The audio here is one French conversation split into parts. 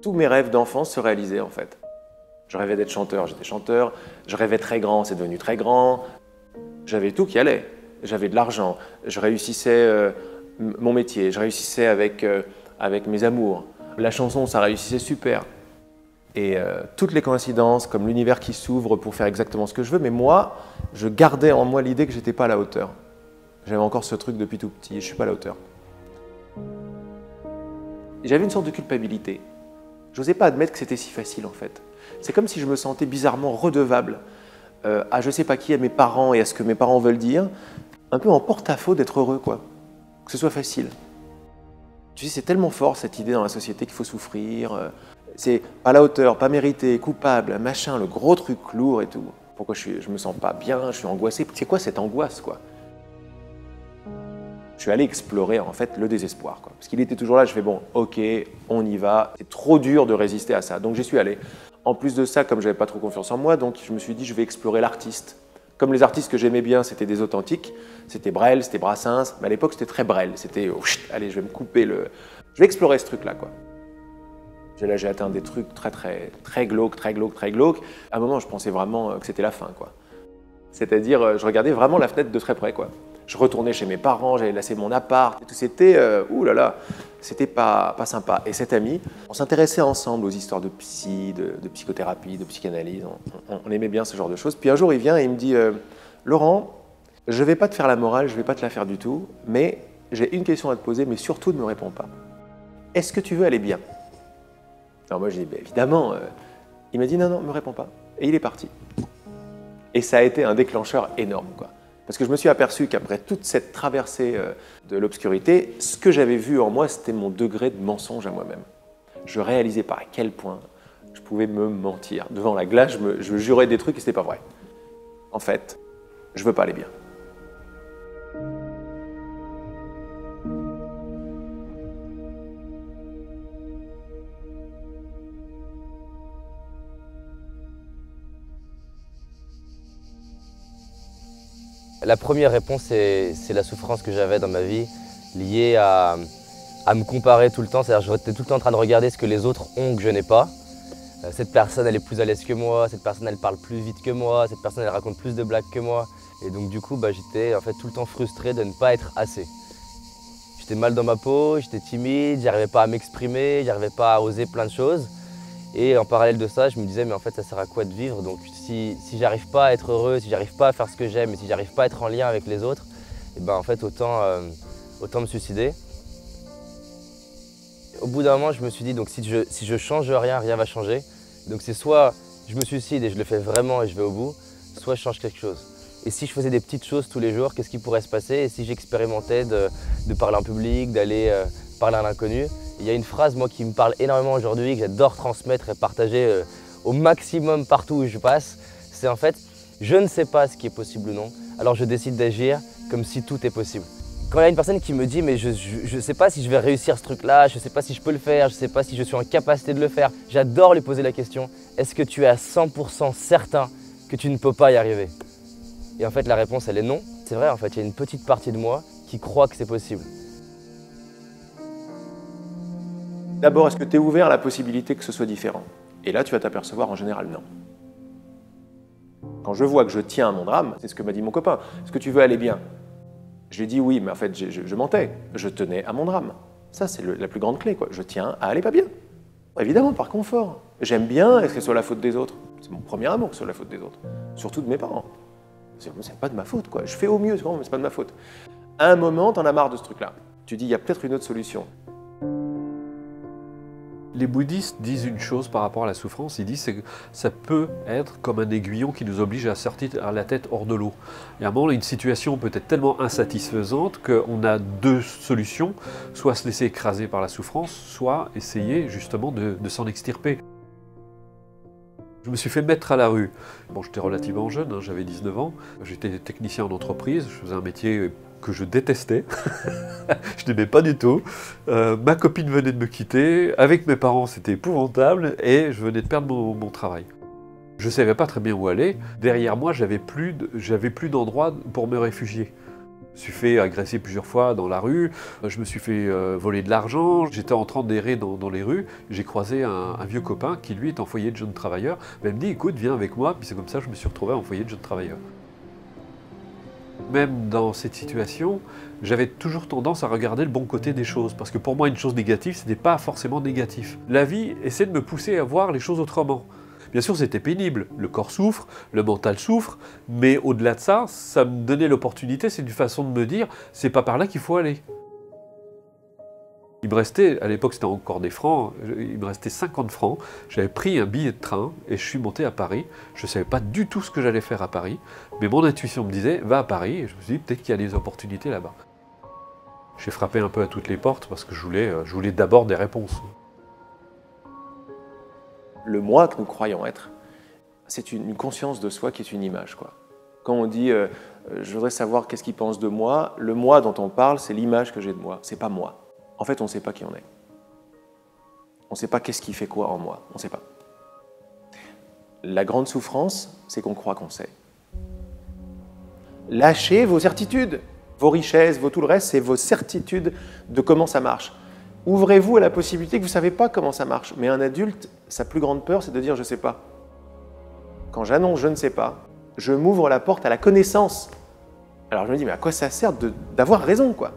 tous mes rêves d'enfance se réalisaient en fait. Je rêvais d'être chanteur, j'étais chanteur. Je rêvais très grand, c'est devenu très grand. J'avais tout qui allait. J'avais de l'argent, je réussissais mon métier, je réussissais avec mes amours. La chanson, ça réussissait super. Et toutes les coïncidences, comme l'univers qui s'ouvre pour faire exactement ce que je veux, mais moi, je gardais en moi l'idée que j'étais pas à la hauteur. J'avais encore ce truc depuis tout petit, je suis pas à la hauteur. J'avais une sorte de culpabilité. J'osais pas admettre que c'était si facile en fait. C'est comme si je me sentais bizarrement redevable à je sais pas qui, à mes parents et à ce que mes parents veulent dire, un peu en porte-à-faux d'être heureux, quoi. Que ce soit facile. Tu sais, c'est tellement fort cette idée dans la société qu'il faut souffrir. C'est pas à la hauteur, pas mérité, coupable, machin, le gros truc lourd et tout. Pourquoi je me sens pas bien, je suis angoissé. C'est quoi cette angoisse, quoi? Je suis allé explorer en fait le désespoir, quoi. Parce qu'il était toujours là, je fais bon, ok, on y va. C'est trop dur de résister à ça, donc j'y suis allé. En plus de ça, comme j'avais pas trop confiance en moi, donc je me suis dit je vais explorer l'artiste. Comme les artistes que j'aimais bien, c'était des authentiques, c'était Brel, c'était Brassens, mais à l'époque c'était très Brel, c'était allez, je vais me couper le... Je vais explorer ce truc-là, quoi. Là, j'ai atteint des trucs très glauques, très glauques, très glauques. À un moment, je pensais vraiment que c'était la fin, quoi. C'est-à-dire, je regardais vraiment la fenêtre de très près, quoi. Je retournais chez mes parents, j'allais lasser mon appart, et tout. C'était, oulala, c'était pas sympa. Et cet ami, on s'intéressait ensemble aux histoires de psy, de psychothérapie, de psychanalyse. On aimait bien ce genre de choses. Puis un jour, il vient et il me dit, Laurent, je vais pas te faire la morale, je vais pas te la faire du tout, mais j'ai une question à te poser, mais surtout ne me réponds pas. Est-ce que tu veux aller bien? Alors moi, j'ai dit, évidemment. Il m'a dit, non, me réponds pas. Et il est parti. Et ça a été un déclencheur énorme, quoi. Parce que je me suis aperçu qu'après toute cette traversée de l'obscurité, ce que j'avais vu en moi, c'était mon degré de mensonge à moi-même. Je réalisais pas à quel point je pouvais me mentir. Devant la glace, je jurais des trucs et c'était pas vrai. En fait, je veux pas aller bien. La première réponse, c'est la souffrance que j'avais dans ma vie, liée à me comparer tout le temps. C'est-à-dire que j'étais tout le temps en train de regarder ce que les autres ont que je n'ai pas. Cette personne, elle est plus à l'aise que moi, cette personne, elle parle plus vite que moi, cette personne, elle raconte plus de blagues que moi. Et donc du coup, j'étais en fait tout le temps frustré de ne pas être assez. J'étais mal dans ma peau, j'étais timide, j'arrivais pas à m'exprimer, j'arrivais pas à oser plein de choses. Et en parallèle de ça, je me disais, mais en fait, ça sert à quoi de vivre? Donc si j'arrive pas à être heureux, si j'arrive pas à faire ce que j'aime et si j'arrive pas à être en lien avec les autres, et ben en fait, autant me suicider. Au bout d'un moment, je me suis dit, donc si je change rien, rien va changer. Donc c'est soit je me suicide et je le fais vraiment et je vais au bout, soit je change quelque chose. Et si je faisais des petites choses tous les jours, qu'est-ce qui pourrait se passer? Et si j'expérimentais de parler en public, d'aller parler à l'inconnu? Il y a une phrase, moi, qui me parle énormément aujourd'hui, que j'adore transmettre et partager au maximum partout où je passe. C'est en fait, je ne sais pas ce qui est possible ou non, alors je décide d'agir comme si tout est possible. Quand il y a une personne qui me dit, mais je ne sais pas si je vais réussir ce truc-là, je ne sais pas si je peux le faire, je ne sais pas si je suis en capacité de le faire, j'adore lui poser la question, est-ce que tu es à 100% certain que tu ne peux pas y arriver? Et en fait, la réponse, elle est non. C'est vrai, en fait, il y a une petite partie de moi qui croit que c'est possible. D'abord, est-ce que tu es ouvert à la possibilité que ce soit différent? Et là, tu vas t'apercevoir en général non. Quand je vois que je tiens à mon drame, c'est ce que m'a dit mon copain, est-ce que tu veux aller bien? Je lui ai dit oui, mais en fait, je mentais. Je tenais à mon drame. Ça, c'est la plus grande clé, quoi. Je tiens à aller pas bien. Évidemment, par confort. J'aime bien, est-ce que ce soit la faute des autres? C'est mon premier amour que ce soit la faute des autres. Surtout de mes parents. C'est pas de ma faute, quoi. Je fais au mieux, mais c'est pas de ma faute. À un moment, t'en as marre de ce truc-là. Tu dis, il y a peut-être une autre solution. Les bouddhistes disent une chose par rapport à la souffrance, ils disent que ça peut être comme un aiguillon qui nous oblige à sortir la tête hors de l'eau. Et à un moment, une situation peut être tellement insatisfaisante qu'on a deux solutions, soit se laisser écraser par la souffrance, soit essayer justement de s'en extirper. Je me suis fait mettre à la rue. Bon, j'étais relativement jeune, hein, j'avais 19 ans, j'étais technicien en entreprise, je faisais un métier que je détestais, je n'aimais pas du tout. Ma copine venait de me quitter, avec mes parents c'était épouvantable et je venais de perdre mon travail. Je ne savais pas très bien où aller. Derrière moi, j'avais plus d'endroit pour me réfugier. Je me suis fait agresser plusieurs fois dans la rue, je me suis fait voler de l'argent, j'étais en train d'errer dans les rues, j'ai croisé un vieux copain qui lui est en foyer de jeunes travailleurs, il me dit écoute viens avec moi, puis c'est comme ça que je me suis retrouvé en foyer de jeunes travailleurs. Même dans cette situation, j'avais toujours tendance à regarder le bon côté des choses, parce que pour moi une chose négative, ce n'était pas forcément négatif. La vie essaie de me pousser à voir les choses autrement. Bien sûr, c'était pénible, le corps souffre, le mental souffre, mais au-delà de ça, ça me donnait l'opportunité, c'est une façon de me dire, c'est pas par là qu'il faut aller. Il me restait, à l'époque c'était encore des francs, il me restait 50 francs, j'avais pris un billet de train et je suis monté à Paris. Je ne savais pas du tout ce que j'allais faire à Paris, mais mon intuition me disait, va à Paris, et je me suis dit, peut-être qu'il y a des opportunités là-bas. J'ai frappé un peu à toutes les portes parce que je voulais d'abord des réponses. Le moi que nous croyons être, c'est une conscience de soi qui est une image, quoi. Quand on dit je voudrais savoir qu'est-ce qu'il pense de moi, le moi dont on parle, c'est l'image que j'ai de moi, c'est pas moi. En fait, on ne sait pas qui on est. On ne sait pas qu'est-ce qui fait quoi en moi, on ne sait pas. La grande souffrance, c'est qu'on croit qu'on sait. Lâchez vos certitudes, vos richesses, tout le reste, c'est vos certitudes de comment ça marche. Ouvrez-vous à la possibilité que vous ne savez pas comment ça marche. Mais un adulte, sa plus grande peur, c'est de dire « je ne sais pas ». Quand j'annonce « je ne sais pas », je m'ouvre la porte à la connaissance. Alors je me dis « mais à quoi ça sert d'avoir raison, quoi ?»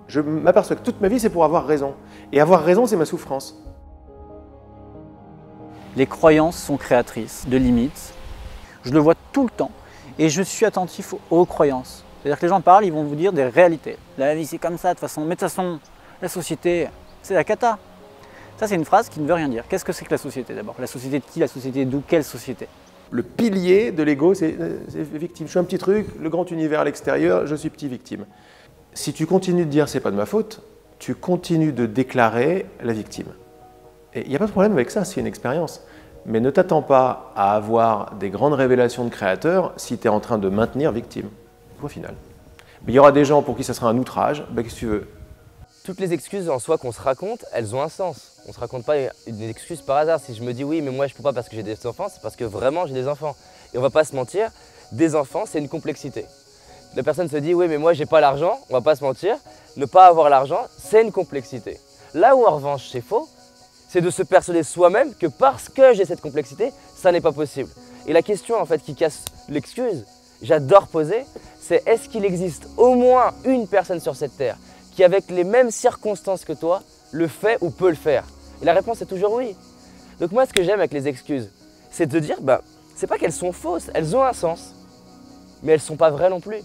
Je m'aperçois que toute ma vie, c'est pour avoir raison. Et avoir raison, c'est ma souffrance. Les croyances sont créatrices de limites. Je le vois tout le temps. Et je suis attentif aux croyances. C'est-à-dire que les gens parlent, ils vont vous dire des réalités. La vie, c'est comme ça, de toute façon. Mais de toute façon, la société, c'est la cata. Ça, c'est une phrase qui ne veut rien dire. Qu'est-ce que c'est que la société d'abord? La société de qui? La société d'où? Quelle société? Le pilier de l'ego, c'est victime. Je suis un petit truc, le grand univers à l'extérieur, je suis petit victime. Si tu continues de dire c'est pas de ma faute, tu continues de déclarer la victime. Et il n'y a pas de problème avec ça, c'est une expérience. Mais ne t'attends pas à avoir des grandes révélations de créateurs si tu es en train de maintenir victime. Au final. Mais il y aura des gens pour qui ça sera un outrage, ben, qu'est-ce que tu veux? Toutes les excuses en soi qu'on se raconte, elles ont un sens. On ne se raconte pas une excuse par hasard. Si je me dis oui, mais moi je ne peux pas parce que j'ai des enfants, c'est parce que vraiment j'ai des enfants. Et on ne va pas se mentir, des enfants, c'est une complexité. La personne se dit oui, mais moi j'ai pas l'argent, on ne va pas se mentir. Ne pas avoir l'argent, c'est une complexité. Là où en revanche c'est faux, c'est de se persuader soi-même que parce que j'ai cette complexité, ça n'est pas possible. Et la question en fait qui casse l'excuse, j'adore poser, c'est est-ce qu'il existe au moins une personne sur cette terre qui, avec les mêmes circonstances que toi, le fait ou peut le faire? Et la réponse est toujours oui. Donc moi, ce que j'aime avec les excuses, c'est de dire, c'est pas qu'elles sont fausses, elles ont un sens, mais elles sont pas vraies non plus.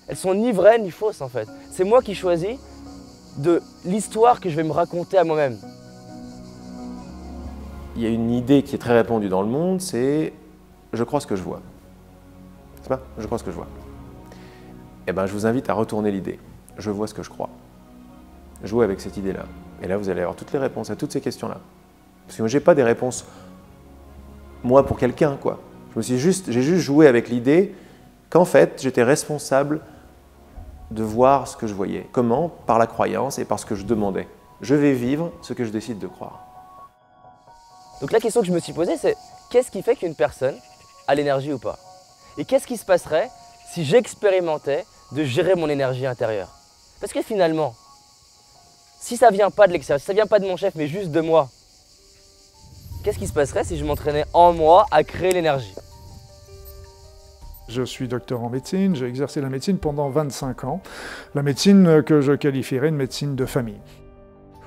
Elles sont ni vraies ni fausses en fait. C'est moi qui choisis de l'histoire que je vais me raconter à moi-même. Il y a une idée qui est très répandue dans le monde, c'est « je crois ce que je vois ». C'est pas « je crois ce que je vois ». Eh bien, je vous invite à retourner l'idée. Je vois ce que je crois. Jouez avec cette idée-là. Et là, vous allez avoir toutes les réponses à toutes ces questions-là. Parce que moi, je n'ai pas des réponses, moi, pour quelqu'un, quoi. J'ai juste joué avec l'idée qu'en fait, j'étais responsable de voir ce que je voyais. Comment? Par la croyance et par ce que je demandais. Je vais vivre ce que je décide de croire. Donc la question que je me suis posée, c'est qu'est-ce qui fait qu'une personne a l'énergie ou pas? Et qu'est-ce qui se passerait si j'expérimentais de gérer mon énergie intérieure? Parce que finalement, si ça ne vient pas de l'extérieur, si ça ne vient pas de mon chef, mais juste de moi, qu'est-ce qui se passerait si je m'entraînais en moi à créer l'énergie? Je suis docteur en médecine, j'ai exercé la médecine pendant 25 ans. La médecine que je qualifierais de médecine de famille.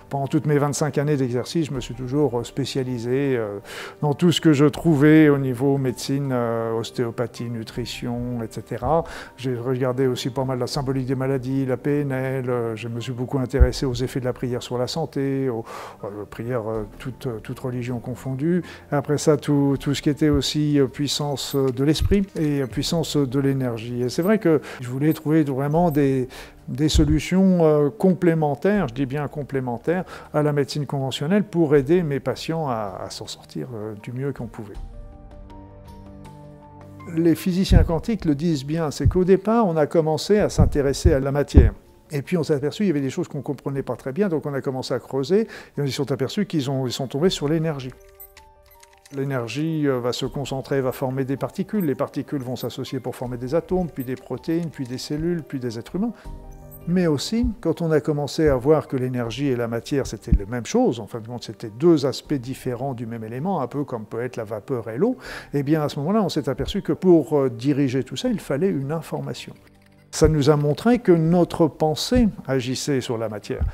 Pendant toutes mes 25 années d'exercice, je me suis toujours spécialisé dans tout ce que je trouvais au niveau médecine, ostéopathie, nutrition, etc. J'ai regardé aussi pas mal la symbolique des maladies, la PNL, je me suis beaucoup intéressé aux effets de la prière sur la santé, aux prières toute religion confondue. Après ça, tout ce qui était aussi puissance de l'esprit et puissance de l'énergie. Et c'est vrai que je voulais trouver vraiment des solutions complémentaires, je dis bien complémentaires, à la médecine conventionnelle pour aider mes patients à s'en sortir du mieux qu'on pouvait. Les physiciens quantiques le disent bien, c'est qu'au départ, on a commencé à s'intéresser à la matière. Et puis on s'est aperçu qu'il y avait des choses qu'on ne comprenait pas très bien, donc on a commencé à creuser, et on s'est aperçu qu'ils sont tombés sur l'énergie. L'énergie va se concentrer, va former des particules. Les particules vont s'associer pour former des atomes, puis des protéines, puis des cellules, puis des êtres humains. Mais aussi, quand on a commencé à voir que l'énergie et la matière, c'était la même chose, en fin de compte, c'était deux aspects différents du même élément, un peu comme peut être la vapeur et l'eau, eh bien à ce moment-là, on s'est aperçu que pour diriger tout ça, il fallait une information. Ça nous a montré que notre pensée agissait sur la matière.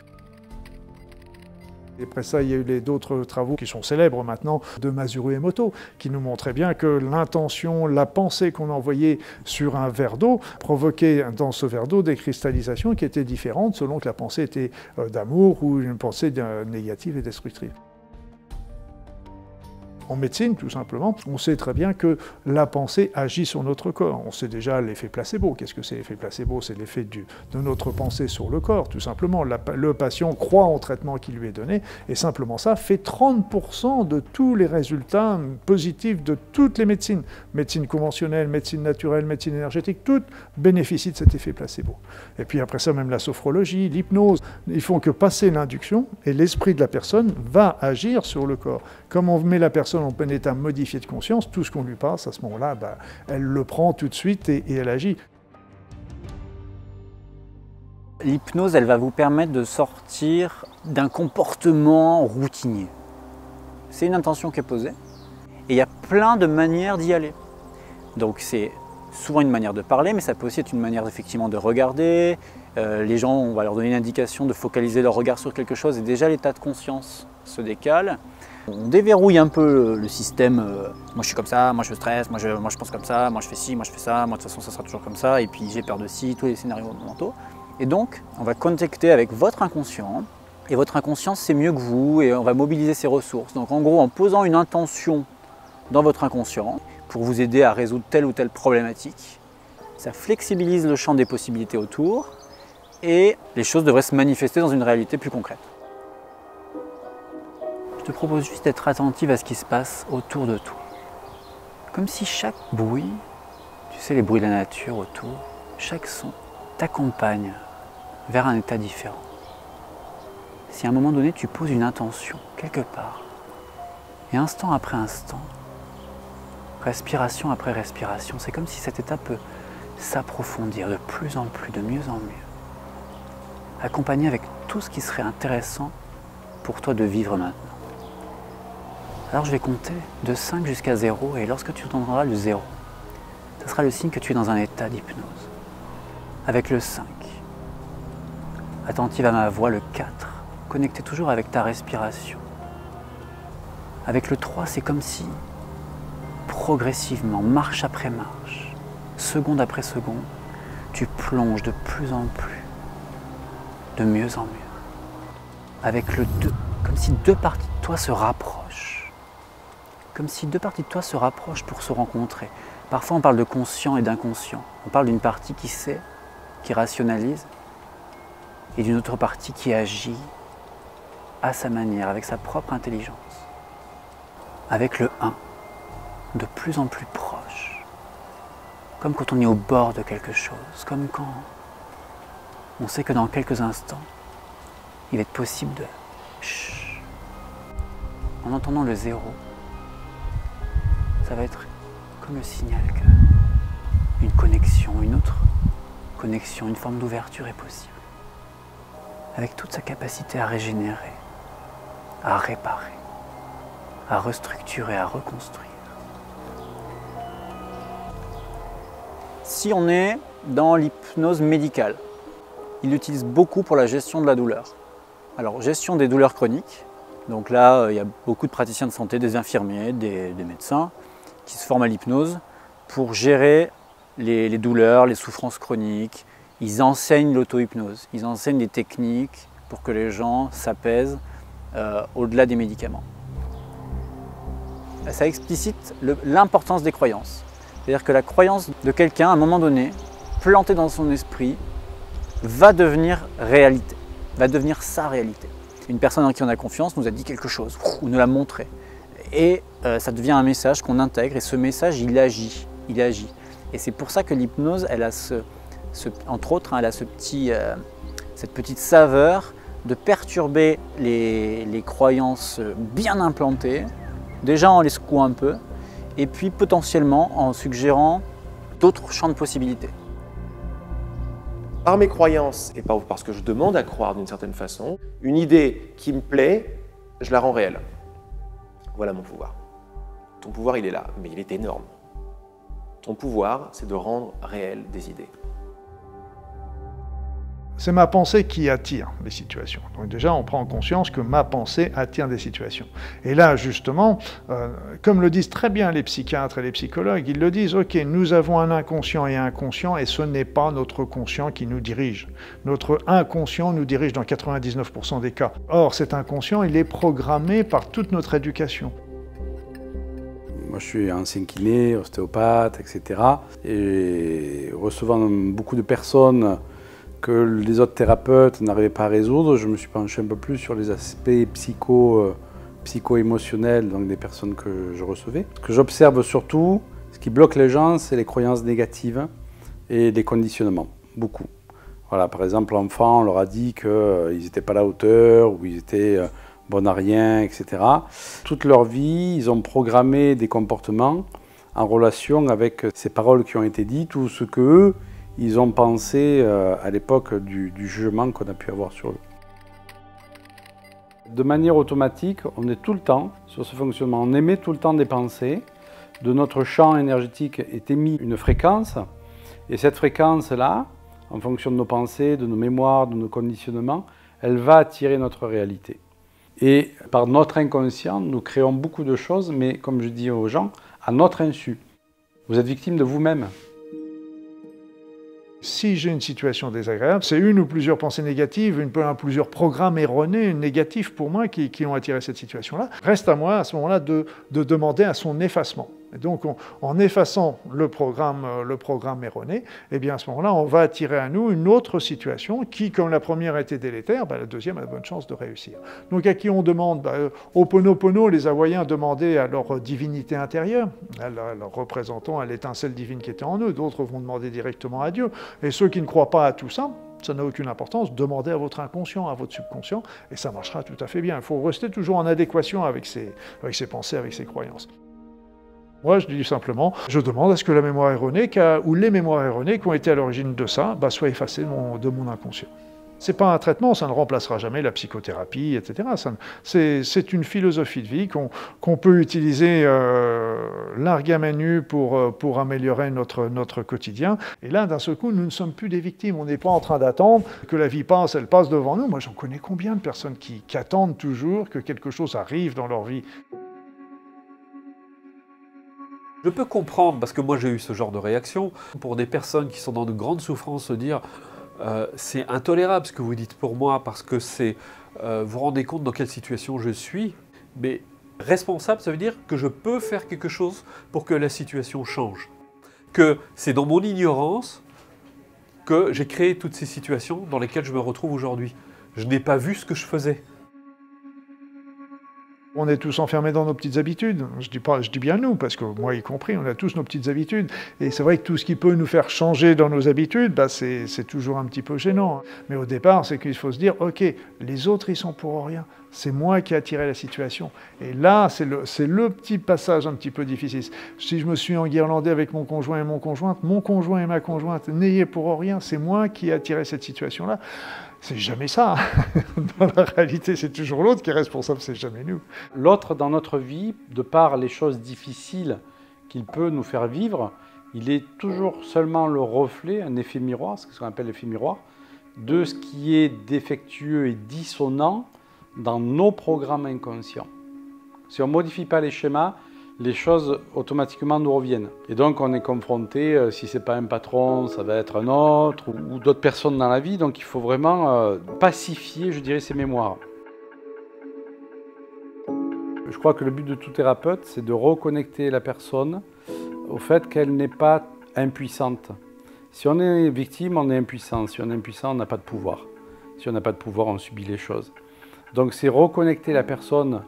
Et après ça, il y a eu d'autres travaux qui sont célèbres maintenant de Masaru Emoto, qui nous montraient bien que l'intention, la pensée qu'on envoyait sur un verre d'eau provoquait dans ce verre d'eau des cristallisations qui étaient différentes selon que la pensée était d'amour ou une pensée négative et destructrive. En médecine, tout simplement, on sait très bien que la pensée agit sur notre corps. On sait déjà l'effet placebo. Qu'est-ce que c'est l'effet placebo? C'est l'effet de notre pensée sur le corps, tout simplement. Le patient croit au traitement qui lui est donné, et simplement ça fait 30% de tous les résultats positifs de toutes les médecines. Médecine conventionnelle, médecine naturelle, médecine énergétique, toutes bénéficient de cet effet placebo. Et puis après ça, même la sophrologie, l'hypnose, ils font que passer l'induction, et l'esprit de la personne va agir sur le corps. Comme on met la personne en plein état modifié de conscience, tout ce qu'on lui passe, à ce moment-là, elle le prend tout de suite et elle agit. L'hypnose, elle va vous permettre de sortir d'un comportement routinier. C'est une intention qui est posée et il y a plein de manières d'y aller. Donc c'est souvent une manière de parler, mais ça peut aussi être une manière effectivement de regarder. Les gens, on va leur donner une indication de focaliser leur regard sur quelque chose et déjà l'état de conscience se décale. On déverrouille un peu le système, moi je suis comme ça, moi je stresse, moi je pense comme ça, moi je fais ci, moi je fais ça, moi de toute façon ça sera toujours comme ça, et puis j'ai peur de ci, tous les scénarios mentaux. Et donc on va connecter avec votre inconscient, et votre inconscient c'est mieux que vous, et on va mobiliser ses ressources. Donc en gros en posant une intention dans votre inconscient pour vous aider à résoudre telle ou telle problématique, ça flexibilise le champ des possibilités autour, et les choses devraient se manifester dans une réalité plus concrète. Je te propose juste d'être attentive à ce qui se passe autour de toi. Comme si chaque bruit, tu sais les bruits de la nature autour, chaque son t'accompagne vers un état différent. Si à un moment donné tu poses une intention quelque part, et instant après instant, respiration après respiration, c'est comme si cet état peut s'approfondir de plus en plus, de mieux en mieux, accompagné avec tout ce qui serait intéressant pour toi de vivre maintenant. Alors je vais compter de 5 jusqu'à 0 et lorsque tu entendras le 0, ce sera le signe que tu es dans un état d'hypnose. Avec le 5, attentive à ma voix, le 4, connecté toujours avec ta respiration. Avec le 3, c'est comme si, progressivement, marche après marche, seconde après seconde, tu plonges de plus en plus, de mieux en mieux. Avec le 2, comme si deux parties de toi se rapprochent. Comme si deux parties de toi se rapprochent pour se rencontrer. Parfois on parle de conscient et d'inconscient. On parle d'une partie qui sait, qui rationalise, et d'une autre partie qui agit à sa manière, avec sa propre intelligence. Avec le 1, de plus en plus proche. Comme quand on est au bord de quelque chose, comme quand on sait que dans quelques instants, il va être possible de chut. En entendant le 0, ça va être comme le signal qu'une connexion, une autre connexion, une forme d'ouverture est possible. Avec toute sa capacité à régénérer, à réparer, à restructurer, à reconstruire. Si on est dans l'hypnose médicale, il l'utilise beaucoup pour la gestion de la douleur. Alors, gestion des douleurs chroniques. Donc là, il y a beaucoup de praticiens de santé, des infirmiers, des médecins, qui se forment à l'hypnose pour gérer les douleurs, les souffrances chroniques. Ils enseignent l'auto-hypnose, ils enseignent des techniques pour que les gens s'apaisent au-delà des médicaments. Ça explicite l'importance des croyances. C'est-à-dire que la croyance de quelqu'un, à un moment donné, plantée dans son esprit, va devenir réalité, va devenir sa réalité. Une personne en qui on a confiance nous a dit quelque chose, ou nous l'a montré. Et ça devient un message qu'on intègre, et ce message, il agit. Et c'est pour ça que l'hypnose, elle a entre autres, elle a cette petite saveur de perturber les croyances bien implantées Déjà en les secouant un peu, et puis potentiellement en suggérant d'autres champs de possibilités. Par mes croyances et parce que je demande à croire d'une certaine façon, une idée qui me plaît, je la rends réelle. Voilà mon pouvoir. Ton pouvoir, il est là, mais il est énorme. Ton pouvoir, c'est de rendre réelles des idées. C'est ma pensée qui attire les situations. Donc déjà, on prend conscience que ma pensée attire des situations. Et là, justement, comme le disent très bien les psychiatres et les psychologues, ils le disent, ok, nous avons un inconscient et un conscient, et ce n'est pas notre conscient qui nous dirige. Notre inconscient nous dirige dans 99% des cas. Or, cet inconscient, il est programmé par toute notre éducation. Moi, je suis ancien kiné, ostéopathe, etc. Et recevant beaucoup de personnes que les autres thérapeutes n'arrivaient pas à résoudre, je me suis penché un peu plus sur les aspects psycho-émotionnels donc des personnes que je recevais. Ce que j'observe surtout, ce qui bloque les gens, c'est les croyances négatives et les conditionnements, beaucoup. Voilà, par exemple, l'enfant, on leur a dit qu'ils n'étaient pas à la hauteur, ou ils étaient bons à rien, etc. Toute leur vie, ils ont programmé des comportements en relation avec ces paroles qui ont été dites ou ce qu'eux, ils ont pensé à l'époque du jugement qu'on a pu avoir sur eux. De manière automatique, on est tout le temps sur ce fonctionnement. On émet tout le temps des pensées. De notre champ énergétique est émise une fréquence. Et cette fréquence-là, en fonction de nos pensées, de nos mémoires, de nos conditionnements, elle va attirer notre réalité. Et par notre inconscient, nous créons beaucoup de choses, mais comme je dis aux gens, à notre insu. Vous êtes victime de vous-même. Si j'ai une situation désagréable, c'est une ou plusieurs pensées négatives, plusieurs programmes erronés, négatifs pour moi, qui ont attiré cette situation-là. Reste à moi, à ce moment-là, de demander à son effacement. Et donc, en effaçant le programme erroné, eh bien, à ce moment-là, on va attirer à nous une autre situation qui, comme la première a été délétère, la deuxième a de bonnes chances de réussir. Donc, à qui on demande Ho'oponopono, les Hawaïens demandaient à leur divinité intérieure, à leur représentant, à l'étincelle divine qui était en eux. D'autres vont demander directement à Dieu. Et ceux qui ne croient pas à tout ça, ça n'a aucune importance, demandez à votre inconscient, à votre subconscient, et ça marchera tout à fait bien. Il faut rester toujours en adéquation avec ses pensées, avec ses croyances. Moi, je dis simplement, je demande à ce que la mémoire erronée, ou les mémoires erronées qui ont été à l'origine de ça, soient effacées de mon inconscient. Ce n'est pas un traitement, ça ne remplacera jamais la psychothérapie, etc. C'est une philosophie de vie qu'on peut utiliser largue à main nue pour améliorer notre quotidien. Et là, d'un seul coup, nous ne sommes plus des victimes. On n'est pas en train d'attendre que la vie passe, elle passe devant nous. Moi, j'en connais combien de personnes qui attendent toujours que quelque chose arrive dans leur vie. Je peux comprendre, parce que moi j'ai eu ce genre de réaction, pour des personnes qui sont dans de grandes souffrances, se dire c'est intolérable ce que vous dites pour moi, parce que c'est vous vous rendez compte dans quelle situation je suis, mais responsable, ça veut dire que je peux faire quelque chose pour que la situation change. Que c'est dans mon ignorance que j'ai créé toutes ces situations dans lesquelles je me retrouve aujourd'hui. Je n'ai pas vu ce que je faisais. On est tous enfermés dans nos petites habitudes. Je dis bien nous, parce que moi y compris, on a tous nos petites habitudes. Et c'est vrai que tout ce qui peut nous faire changer dans nos habitudes, c'est toujours un petit peu gênant. Mais au départ, c'est qu'il faut se dire, ok, les autres, ils sont pour rien. C'est moi qui ai attiré la situation. Et là, c'est le petit passage un petit peu difficile. Si je me suis enguirlandé avec mon conjoint et ma conjointe, n'ayez pour rien, c'est moi qui ai attiré cette situation-là. C'est jamais ça. Dans la réalité, c'est toujours l'autre qui est responsable, c'est jamais nous. L'autre, dans notre vie, de par les choses difficiles qu'il peut nous faire vivre, il est toujours seulement le reflet, un effet miroir, ce qu'on appelle l'effet miroir, de ce qui est défectueux et dissonant dans nos programmes inconscients. Si on ne modifie pas les schémas, les choses automatiquement nous reviennent. Et donc on est confronté, si ce n'est pas un patron, ça va être un autre, ou d'autres personnes dans la vie. Donc il faut vraiment pacifier, je dirais, ces mémoires. Je crois que le but de tout thérapeute, c'est de reconnecter la personne au fait qu'elle n'est pas impuissante. Si on est victime, on est impuissant. Si on est impuissant, on n'a pas de pouvoir. Si on n'a pas de pouvoir, on subit les choses. Donc c'est reconnecter la personne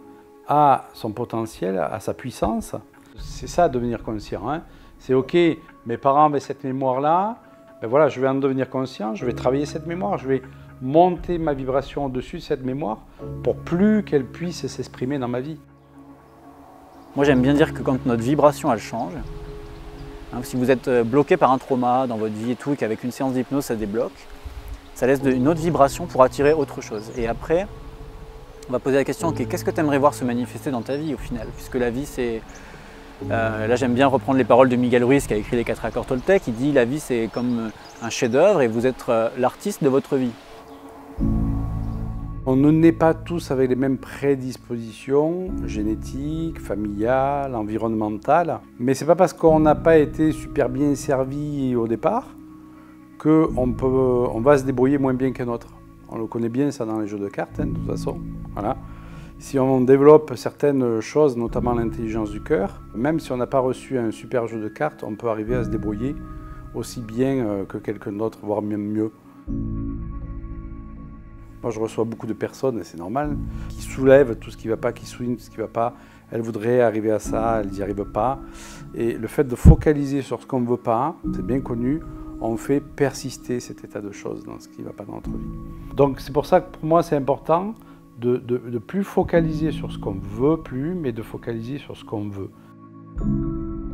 à son potentiel, à sa puissance. C'est ça, devenir conscient. Hein. C'est ok, mes parents avaient cette mémoire-là, ben voilà, je vais en devenir conscient, je vais travailler cette mémoire, je vais monter ma vibration au-dessus de cette mémoire pour plus qu'elle puisse s'exprimer dans ma vie. Moi j'aime bien dire que quand notre vibration elle change, hein, si vous êtes bloqué par un trauma dans votre vie et tout, et qu'avec une séance d'hypnose ça débloque, ça laisse une autre vibration pour attirer autre chose. Et après, on va poser la question, ok, qu'est-ce que tu aimerais voir se manifester dans ta vie au final? Puisque la vie c'est... là j'aime bien reprendre les paroles de Miguel Ruiz qui a écrit les 4 accords Toltec, il dit la vie c'est comme un chef-d'œuvre et vous êtes l'artiste de votre vie. On ne naît pas tous avec les mêmes prédispositions génétiques, familiales, environnementales. Mais ce n'est pas parce qu'on n'a pas été super bien servi au départ qu'on va se débrouiller moins bien qu'un autre. On le connaît bien ça dans les jeux de cartes, hein, de toute façon. Voilà. Si on développe certaines choses, notamment l'intelligence du cœur, même si on n'a pas reçu un super jeu de cartes, on peut arriver à se débrouiller aussi bien que quelqu'un d'autre, voire même mieux. Moi, je reçois beaucoup de personnes, et c'est normal, qui soulèvent tout ce qui ne va pas, qui soulignent tout ce qui ne va pas. Elles voudraient arriver à ça, elles n'y arrivent pas. Et le fait de focaliser sur ce qu'on ne veut pas, c'est bien connu, on fait persister cet état de choses dans ce qui ne va pas dans notre vie. Donc c'est pour ça que pour moi, c'est important de plus focaliser sur ce qu'on ne veut plus, mais de focaliser sur ce qu'on veut.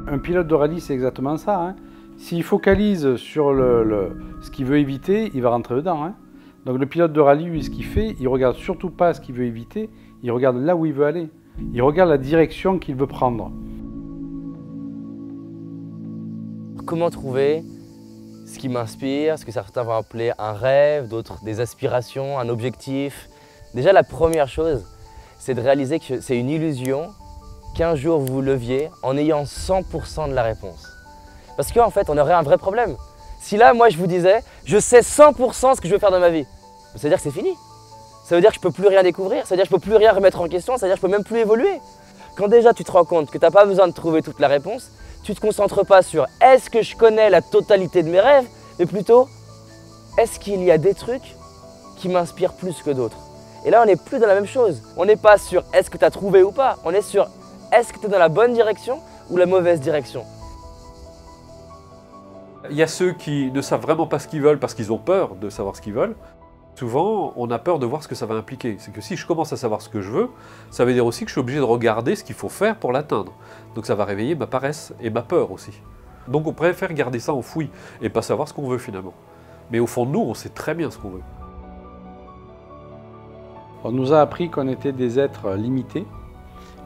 Un pilote de rallye, c'est exactement ça. Hein. S'il focalise sur ce qu'il veut éviter, il va rentrer dedans. Hein. Donc le pilote de rallye, lui, ce qu'il fait, il ne regarde surtout pas ce qu'il veut éviter, il regarde là où il veut aller. Il regarde la direction qu'il veut prendre. Comment trouver ce qui m'inspire, ce que certains vont appeler un rêve, d'autres des aspirations, un objectif? Déjà, la première chose, c'est de réaliser que c'est une illusion qu'un jour vous vous leviez en ayant 100% de la réponse. Parce qu'en fait, on aurait un vrai problème. Si là, moi, je vous disais, je sais 100% ce que je veux faire dans ma vie, ça veut dire que c'est fini. Ça veut dire que je ne peux plus rien découvrir, ça veut dire que je ne peux plus rien remettre en question, ça veut dire que je ne peux même plus évoluer. Quand déjà tu te rends compte que tu n'as pas besoin de trouver toute la réponse, tu ne te concentres pas sur est-ce que je connais la totalité de mes rêves, mais plutôt est-ce qu'il y a des trucs qui m'inspirent plus que d'autres. Et là, on n'est plus dans la même chose. On n'est pas sur est-ce que tu as trouvé ou pas, on est sur est-ce que tu es dans la bonne direction ou la mauvaise direction. Il y a ceux qui ne savent vraiment pas ce qu'ils veulent parce qu'ils ont peur de savoir ce qu'ils veulent. Souvent, on a peur de voir ce que ça va impliquer. C'est que si je commence à savoir ce que je veux, ça veut dire aussi que je suis obligé de regarder ce qu'il faut faire pour l'atteindre. Donc ça va réveiller ma paresse et ma peur aussi. Donc on préfère garder ça enfoui et pas savoir ce qu'on veut finalement. Mais au fond de nous, on sait très bien ce qu'on veut. On nous a appris qu'on était des êtres limités.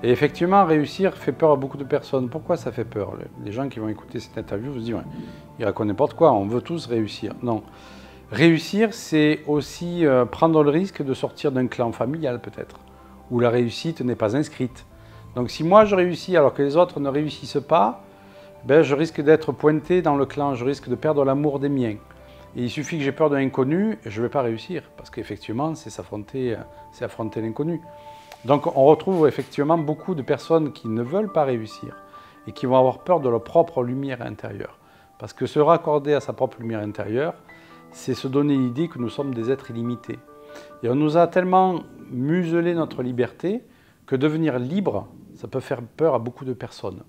Et effectivement, réussir fait peur à beaucoup de personnes. Pourquoi ça fait peur? Les gens qui vont écouter cette interview vont se dire ouais, il raconte n'importe quoi, on veut tous réussir. Non. Réussir, c'est aussi prendre le risque de sortir d'un clan familial peut-être, où la réussite n'est pas inscrite. Donc si moi je réussis alors que les autres ne réussissent pas, ben, je risque d'être pointé dans le clan, je risque de perdre l'amour des miens. Et il suffit que j'ai peur de l'inconnu, je ne vais pas réussir, parce qu'effectivement, c'est affronter l'inconnu. Donc on retrouve effectivement beaucoup de personnes qui ne veulent pas réussir et qui vont avoir peur de leur propre lumière intérieure. Parce que se raccorder à sa propre lumière intérieure, c'est se donner l'idée que nous sommes des êtres illimités. Et on nous a tellement muselé notre liberté que devenir libre, ça peut faire peur à beaucoup de personnes.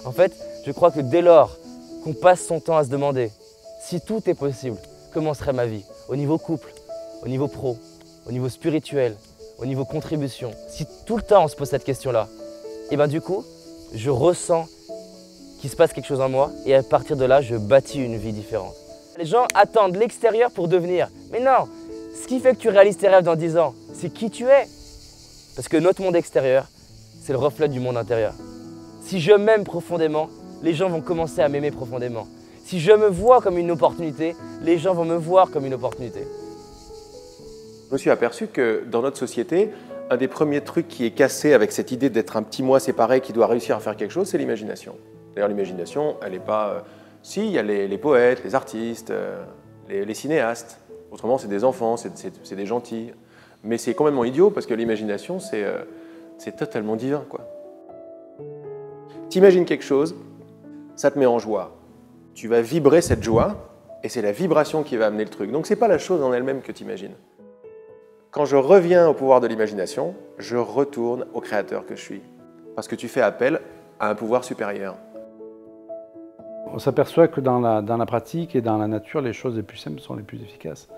En fait, je crois que dès lors qu'on passe son temps à se demander si tout est possible, comment serait ma vie, au niveau couple, au niveau pro, au niveau spirituel, au niveau contribution, si tout le temps on se pose cette question-là, et bien du coup, je ressens qu'il se passe quelque chose en moi et à partir de là, je bâtis une vie différente. Les gens attendent l'extérieur pour devenir. Mais non, ce qui fait que tu réalises tes rêves dans 10 ans, c'est qui tu es. Parce que notre monde extérieur, c'est le reflet du monde intérieur. Si je m'aime profondément, les gens vont commencer à m'aimer profondément. Si je me vois comme une opportunité, les gens vont me voir comme une opportunité. Je me suis aperçu que dans notre société, un des premiers trucs qui est cassé avec cette idée d'être un petit moi séparé qui doit réussir à faire quelque chose, c'est l'imagination. D'ailleurs, l'imagination, elle n'est pas... Si, il y a les poètes, les artistes, les cinéastes. Autrement, c'est des enfants, c'est des gentils. Mais c'est complètement idiot parce que l'imagination, c'est totalement divin, quoi. T'imagines quelque chose, ça te met en joie. Tu vas vibrer cette joie et c'est la vibration qui va amener le truc. Donc, ce n'est pas la chose en elle-même que tu imagines. Quand je reviens au pouvoir de l'imagination, je retourne au créateur que je suis. Parce que tu fais appel à un pouvoir supérieur. On s'aperçoit que dans la pratique et dans la nature, les choses les plus simples sont les plus efficaces.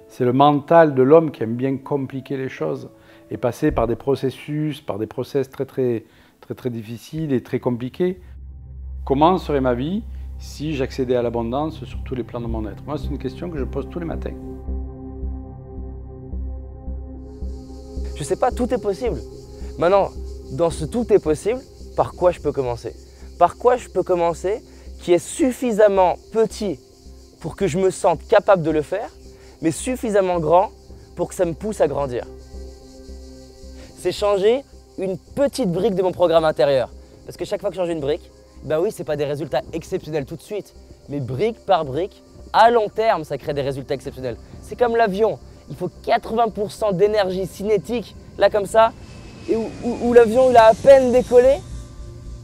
C'est le mental de l'homme qui aime bien compliquer les choses. et passer par des process très difficiles et très compliqués. Comment serait ma vie si j'accédais à l'abondance sur tous les plans de mon être? Moi, c'est une question que je pose tous les matins. Je sais pas, tout est possible. Maintenant, dans ce tout est possible, par quoi je peux commencer? Par quoi je peux commencer qui est suffisamment petit pour que je me sente capable de le faire, mais suffisamment grand pour que ça me pousse à grandir? C'est changer une petite brique de mon programme intérieur. Parce que chaque fois que je change une brique, ben oui, ce n'est pas des résultats exceptionnels tout de suite, mais brique par brique, à long terme, ça crée des résultats exceptionnels. C'est comme l'avion, il faut 80% d'énergie cinétique, là comme ça, et où l'avion il a à peine décollé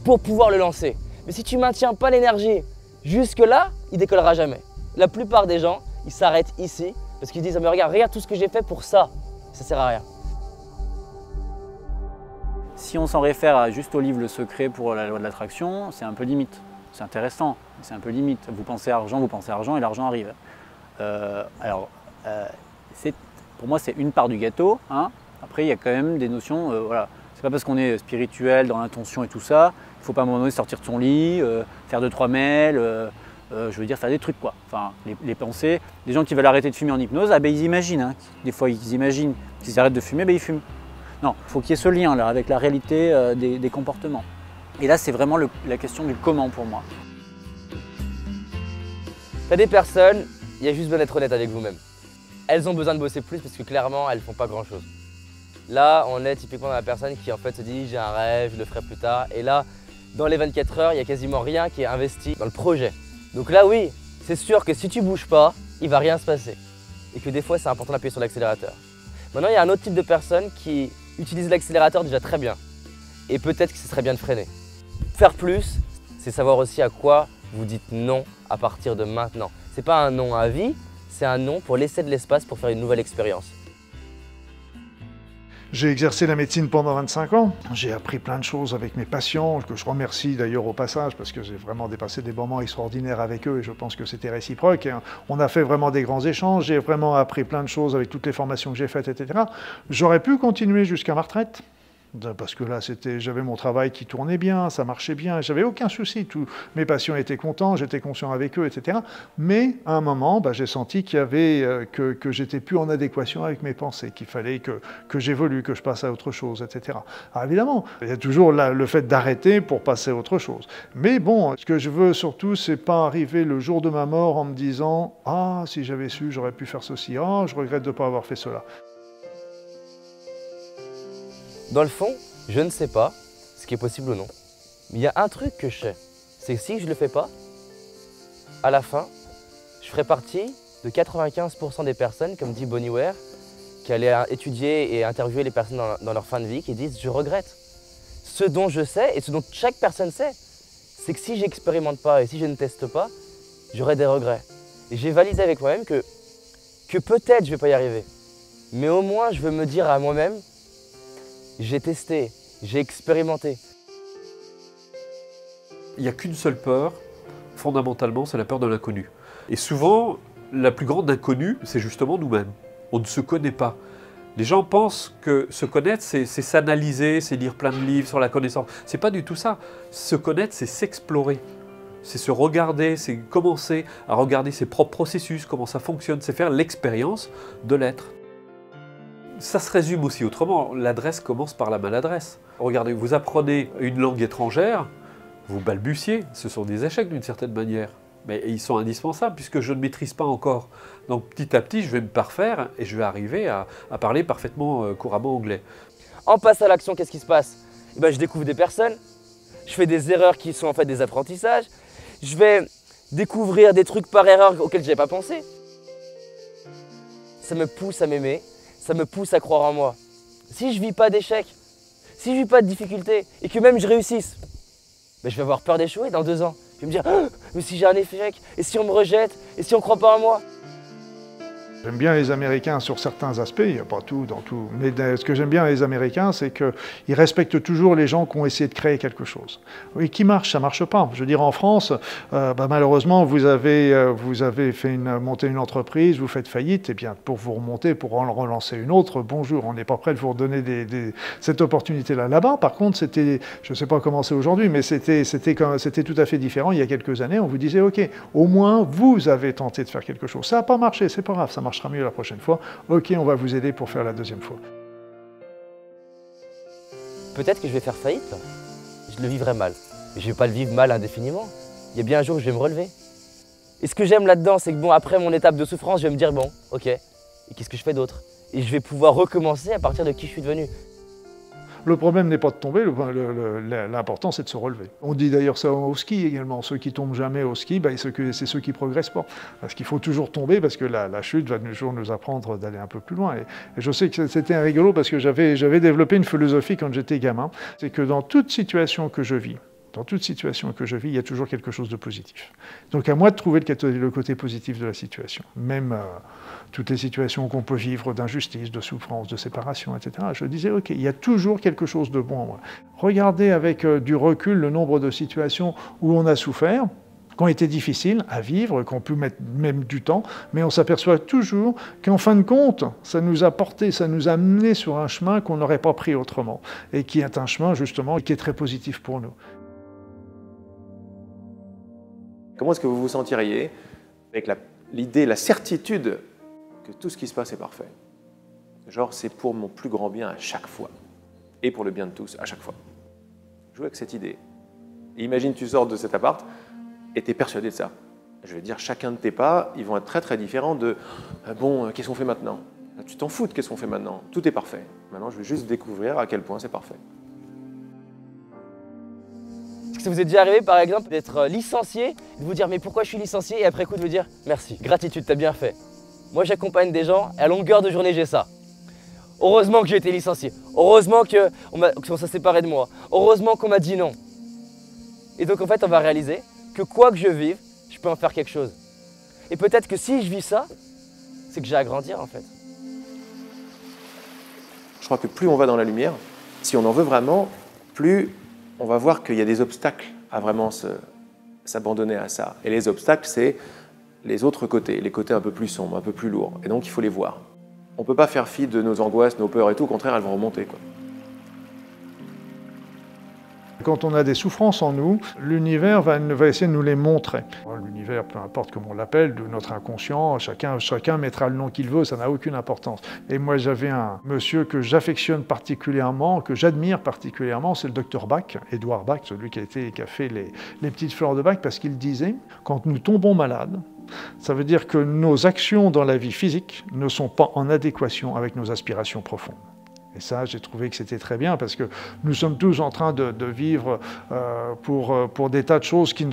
pour pouvoir le lancer. Mais si tu ne maintiens pas l'énergie jusque-là, il ne décollera jamais. La plupart des gens, ils s'arrêtent ici parce qu'ils disent « mais regarde tout ce que j'ai fait pour ça, ça ne sert à rien ». Si on s'en réfère juste au livre Le Secret pour la loi de l'attraction, c'est un peu limite. C'est intéressant, mais c'est un peu limite. Vous pensez argent et l'argent arrive. Pour moi, c'est une part du gâteau. Hein. Après, il y a quand même des notions. Voilà. C'est pas parce qu'on est spirituel, dans l'intention et tout ça, il ne faut pas à un moment donné sortir de son lit, faire 2-3 mails, je veux dire faire des trucs quoi. Enfin, les pensées. Les gens qui veulent arrêter de fumer en hypnose, ah ben, ils imaginent. Hein. Des fois, ils imaginent qu'ils arrêtent de fumer, ben, ils fument. Non, il faut qu'il y ait ce lien là avec la réalité des comportements. Et là, c'est vraiment la question du comment pour moi. T'as des personnes, il y a juste besoin d'être honnête avec vous-même. Elles ont besoin de bosser plus parce que clairement, elles ne font pas grand-chose. Là, on est typiquement dans la personne qui en fait se dit j'ai un rêve, je le ferai plus tard. Et là, dans les 24 heures, il n'y a quasiment rien qui est investi dans le projet. Donc là, oui, c'est sûr que si tu ne bouges pas, il ne va rien se passer. Et que des fois, c'est important d'appuyer sur l'accélérateur. Maintenant, il y a un autre type de personne qui utilise l'accélérateur déjà très bien. Et peut-être que ce serait bien de freiner. Faire plus, c'est savoir aussi à quoi vous dites non à partir de maintenant. Ce n'est pas un non à vie, c'est un non pour laisser de l'espace pour faire une nouvelle expérience. J'ai exercé la médecine pendant 25 ans. J'ai appris plein de choses avec mes patients, que je remercie d'ailleurs au passage, parce que j'ai vraiment dépassé des moments extraordinaires avec eux et je pense que c'était réciproque. Et on a fait vraiment des grands échanges, j'ai vraiment appris plein de choses avec toutes les formations que j'ai faites, etc. J'aurais pu continuer jusqu'à ma retraite. Parce que là, j'avais mon travail qui tournait bien, ça marchait bien, j'avais aucun souci. Tous mes patients étaient contents, j'étais conscient avec eux, etc. Mais à un moment, j'ai senti qu'il y avait que j'étais plus en adéquation avec mes pensées, qu'il fallait que j'évolue, que je passe à autre chose, etc. Alors évidemment, il y a toujours le fait d'arrêter pour passer à autre chose. Mais bon, ce que je veux surtout, c'est pas arriver le jour de ma mort en me disant « Ah, si j'avais su, j'aurais pu faire ceci. Ah, je regrette de ne pas avoir fait cela. » Dans le fond, je ne sais pas ce qui est possible ou non. Mais il y a un truc que je sais, c'est que si je ne le fais pas, à la fin, je ferai partie de 95% des personnes, comme dit Bonnie Ware, qui allaient étudier et interviewer les personnes dans leur fin de vie, qui disent « je regrette ». Ce dont je sais, et ce dont chaque personne sait, c'est que si je n'expérimente pas et si je ne teste pas, j'aurai des regrets. Et j'ai validé avec moi-même que peut-être je ne vais pas y arriver. Mais au moins, je veux me dire à moi-même, j'ai testé, j'ai expérimenté. Il n'y a qu'une seule peur, fondamentalement, c'est la peur de l'inconnu. Et souvent, la plus grande inconnue, c'est justement nous-mêmes. On ne se connaît pas. Les gens pensent que se connaître, c'est s'analyser, c'est lire plein de livres sur la connaissance. C'est pas du tout ça. Se connaître, c'est s'explorer. C'est se regarder, c'est commencer à regarder ses propres processus, comment ça fonctionne, c'est faire l'expérience de l'être. Ça se résume aussi autrement, l'adresse commence par la maladresse. Regardez, vous apprenez une langue étrangère, vous balbutiez, ce sont des échecs d'une certaine manière. Mais ils sont indispensables puisque je ne maîtrise pas encore. Donc petit à petit, je vais me parfaire et je vais arriver à parler parfaitement couramment anglais. En passant à l'action, qu'est-ce qui se passe? Je découvre des personnes, je fais des erreurs qui sont en fait des apprentissages, je vais découvrir des trucs par erreur auxquels je n'avais pas pensé. Ça me pousse à m'aimer. Ça me pousse à croire en moi. Si je ne vis pas d'échecs, si je ne vis pas de difficultés et que même je réussisse, je vais avoir peur d'échouer dans 2 ans. Je vais me dire, oh, mais si j'ai un échec, et si on me rejette, et si on ne croit pas en moi? J'aime bien les Américains sur certains aspects, il n'y a pas tout dans tout, mais ce que j'aime bien les Américains, c'est qu'ils respectent toujours les gens qui ont essayé de créer quelque chose. Oui, qui marche, ça ne marche pas. Je veux dire, en France, malheureusement, vous avez monté une entreprise, vous faites faillite, et bien pour vous remonter, pour en relancer une autre, bonjour, on n'est pas prêt de vous redonner cette opportunité-là. Là-bas, par contre, c'était, je ne sais pas comment c'est aujourd'hui, mais c'était tout à fait différent. Il y a quelques années, on vous disait, OK, au moins, vous avez tenté de faire quelque chose. Ça n'a pas marché, c'est pas grave, ça marchera mieux la prochaine fois. OK, on va vous aider pour faire la deuxième fois. Peut-être que je vais faire faillite, je le vivrai mal. Mais je ne vais pas le vivre mal indéfiniment. Il y a bien un jour où je vais me relever. Et ce que j'aime là-dedans, c'est que bon, après mon étape de souffrance, je vais me dire, bon, OK, et qu'est-ce que je fais d'autre? Et je vais pouvoir recommencer à partir de qui je suis devenu. Le problème n'est pas de tomber, l'important c'est de se relever. On dit d'ailleurs ça au ski également, ceux qui tombent jamais au ski, c'est ceux qui progressent pas. Parce qu'il faut toujours tomber, parce que la chute va toujours nous apprendre d'aller un peu plus loin. Et je sais que c'était rigolo parce que j'avais développé une philosophie quand j'étais gamin, c'est que dans toute situation que je vis, il y a toujours quelque chose de positif. Donc à moi de trouver le côté positif de la situation. Même toutes les situations qu'on peut vivre d'injustice, de souffrance, de séparation, etc. Je disais, OK, il y a toujours quelque chose de bon en moi. Regardez avec du recul le nombre de situations où on a souffert, qui ont été difficiles à vivre, qu'on peut mettre même du temps, mais on s'aperçoit toujours qu'en fin de compte, ça nous a porté, ça nous a amené sur un chemin qu'on n'aurait pas pris autrement, et qui est un chemin justement qui est très positif pour nous. Comment est-ce que vous vous sentiriez avec l'idée, la certitude que tout ce qui se passe est parfait? Genre, c'est pour mon plus grand bien à chaque fois. Et pour le bien de tous, à chaque fois. Jouez avec cette idée. Et imagine, tu sors de cet appart et tu es persuadé de ça. Je veux dire, chacun de tes pas, ils vont être très très différents de « bon, qu'est-ce qu'on fait maintenant ?» Tu t'en fous de qu'est-ce qu'on fait maintenant. Tout est parfait. Maintenant, je vais juste découvrir à quel point c'est parfait. Est-ce que ça vous est déjà arrivé, par exemple, d'être licencié, de vous dire « mais pourquoi je suis licencié ?» et après coup de vous dire « merci, gratitude, t'as bien fait ». Moi, j'accompagne des gens et à longueur de journée, j'ai ça. Heureusement que j'ai été licencié. Heureusement qu'on s'est séparé de moi. Heureusement qu'on m'a dit non. Et donc, en fait, on va réaliser que quoi que je vive, je peux en faire quelque chose. Et peut-être que si je vis ça, c'est que j'ai à grandir, en fait. Je crois que plus on va dans la lumière, si on en veut vraiment, plus on va voir qu'il y a des obstacles à vraiment s'abandonner à ça. Et les obstacles, c'est les autres côtés, les côtés un peu plus sombres, un peu plus lourds. Et donc, il faut les voir. On ne peut pas faire fi de nos angoisses, nos peurs et tout. Au contraire, elles vont remonter, quoi. Quand on a des souffrances en nous, l'univers va essayer de nous les montrer. L'univers, peu importe comment on l'appelle, de notre inconscient, chacun mettra le nom qu'il veut, ça n'a aucune importance. Et moi, j'avais un monsieur que j'affectionne particulièrement, que j'admire particulièrement, c'est le docteur Bach, Édouard Bach, celui qui a fait les petites fleurs de Bach, parce qu'il disait, quand nous tombons malades, ça veut dire que nos actions dans la vie physique ne sont pas en adéquation avec nos aspirations profondes. Et ça, j'ai trouvé que c'était très bien parce que nous sommes tous en train de vivre pour des tas de choses qui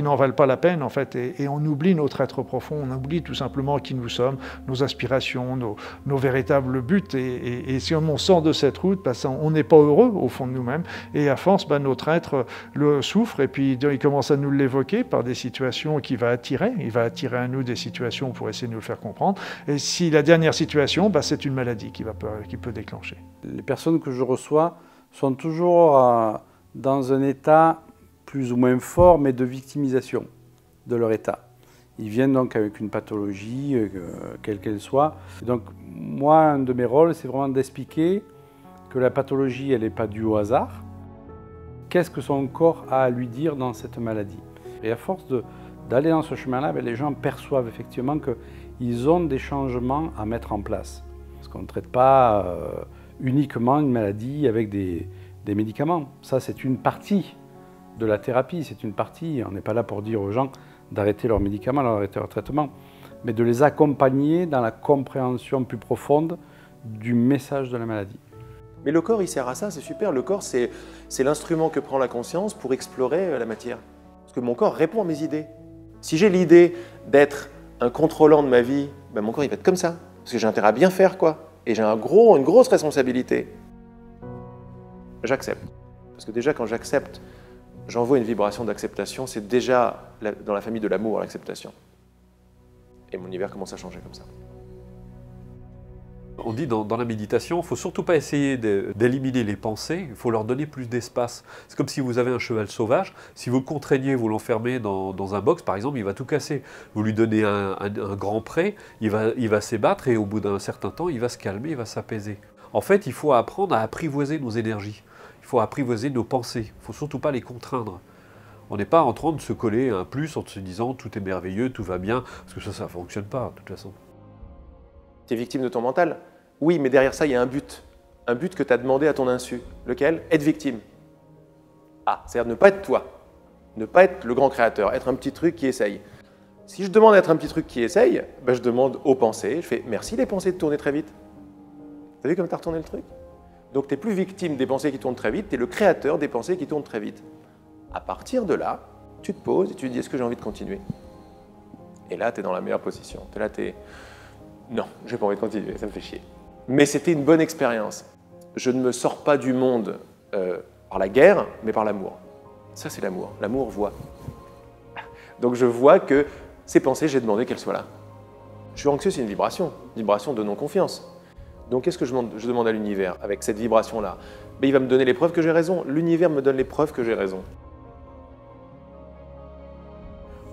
n'en valent pas la peine, en fait. Et on oublie notre être profond, on oublie tout simplement qui nous sommes, nos aspirations, nos véritables buts. Et si on sort de cette route, on n'est pas heureux au fond de nous-mêmes. Et à force, notre être le souffre et puis il commence à nous l'évoquer par des situations qu'il va attirer. Il va attirer à nous des situations pour essayer de nous le faire comprendre. Et si la dernière situation, c'est une maladie qui peut déclencher. Les personnes que je reçois sont toujours dans un état plus ou moins fort, mais de victimisation de leur état. Ils viennent donc avec une pathologie, quelle qu'elle soit. Et donc, moi, un de mes rôles, c'est vraiment d'expliquer que la pathologie, elle n'est pas due au hasard. Qu'est-ce que son corps a à lui dire dans cette maladie? Et à force d'aller dans ce chemin-là, les gens perçoivent effectivement qu'ils ont des changements à mettre en place. Parce qu'on ne traite pas uniquement une maladie avec des médicaments. Ça, c'est une partie de la thérapie, c'est une partie. On n'est pas là pour dire aux gens d'arrêter leurs médicaments, d'arrêter leur traitement, mais de les accompagner dans la compréhension plus profonde du message de la maladie. Mais le corps, il sert à ça, c'est super. Le corps, c'est l'instrument que prend la conscience pour explorer la matière. Parce que mon corps répond à mes idées. Si j'ai l'idée d'être un contrôlant de ma vie, mon corps, il va être comme ça. Parce que j'ai intérêt à bien faire, quoi. Et j'ai une grosse responsabilité. J'accepte. Parce que déjà, quand j'accepte, j'envoie une vibration d'acceptation. C'est déjà dans la famille de l'amour, l'acceptation. Et mon univers commence à changer comme ça. On dit dans la méditation, il ne faut surtout pas essayer d'éliminer les pensées, il faut leur donner plus d'espace. C'est comme si vous avez un cheval sauvage, si vous le contraignez, vous l'enfermez dans un box par exemple, il va tout casser. Vous lui donnez un grand pré, il va s'ébattre et au bout d'un certain temps, il va se calmer, il va s'apaiser. En fait, il faut apprendre à apprivoiser nos énergies, il faut apprivoiser nos pensées, il ne faut surtout pas les contraindre. On n'est pas en train de se coller un plus en se disant tout est merveilleux, tout va bien, parce que ça ne fonctionne pas de toute façon. Tu es victime de ton mental? Oui, mais derrière ça, il y a un but. Un but que tu as demandé à ton insu. Lequel? Être victime. Ah, c'est-à-dire ne pas être toi. Ne pas être le grand créateur, être un petit truc qui essaye. Si je demande d'être un petit truc qui essaye, ben je demande aux pensées, je fais merci les pensées de tourner très vite. T'as vu comme tu as retourné le truc? Donc tu n'es plus victime des pensées qui tournent très vite, tu es le créateur des pensées qui tournent très vite. À partir de là, tu te poses et tu te dis est-ce que j'ai envie de continuer? Et là, tu es dans la meilleure position. Là, tu es non, j'ai pas envie de continuer, ça me fait chier. Mais c'était une bonne expérience. Je ne me sors pas du monde par la guerre, mais par l'amour. Ça, c'est l'amour. L'amour voit. Donc je vois que ces pensées, j'ai demandé qu'elles soient là. Je suis anxieux, c'est une vibration de non-confiance. Donc qu'est-ce que je demande à l'univers avec cette vibration-là? Ben, il va me donner les preuves que j'ai raison. L'univers me donne les preuves que j'ai raison.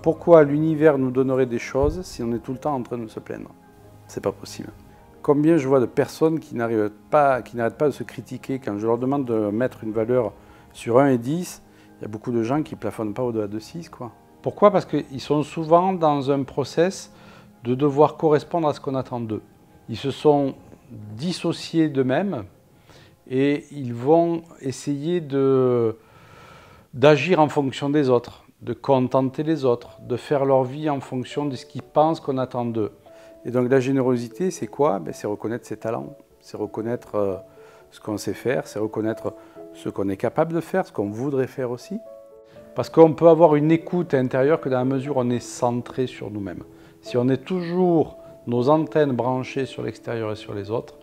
Pourquoi l'univers nous donnerait des choses si on est tout le temps en train de se plaindre? C'est pas possible. Combien je vois de personnes qui n'arrêtent pas de se critiquer quand je leur demande de mettre une valeur sur 1 et 10, il y a beaucoup de gens qui ne plafonnent pas au-delà de 6, quoi. Pourquoi? Parce qu'ils sont souvent dans un process de devoir correspondre à ce qu'on attend d'eux. Ils se sont dissociés d'eux-mêmes et ils vont essayer d'agir en fonction des autres, de contenter les autres, de faire leur vie en fonction de ce qu'ils pensent qu'on attend d'eux. Et donc la générosité, c'est quoi? C'est reconnaître ses talents, c'est reconnaître ce qu'on sait faire, c'est reconnaître ce qu'on est capable de faire, ce qu'on voudrait faire aussi. Parce qu'on peut avoir une écoute intérieure que dans la mesure où on est centré sur nous-mêmes. Si on est toujours nos antennes branchées sur l'extérieur et sur les autres,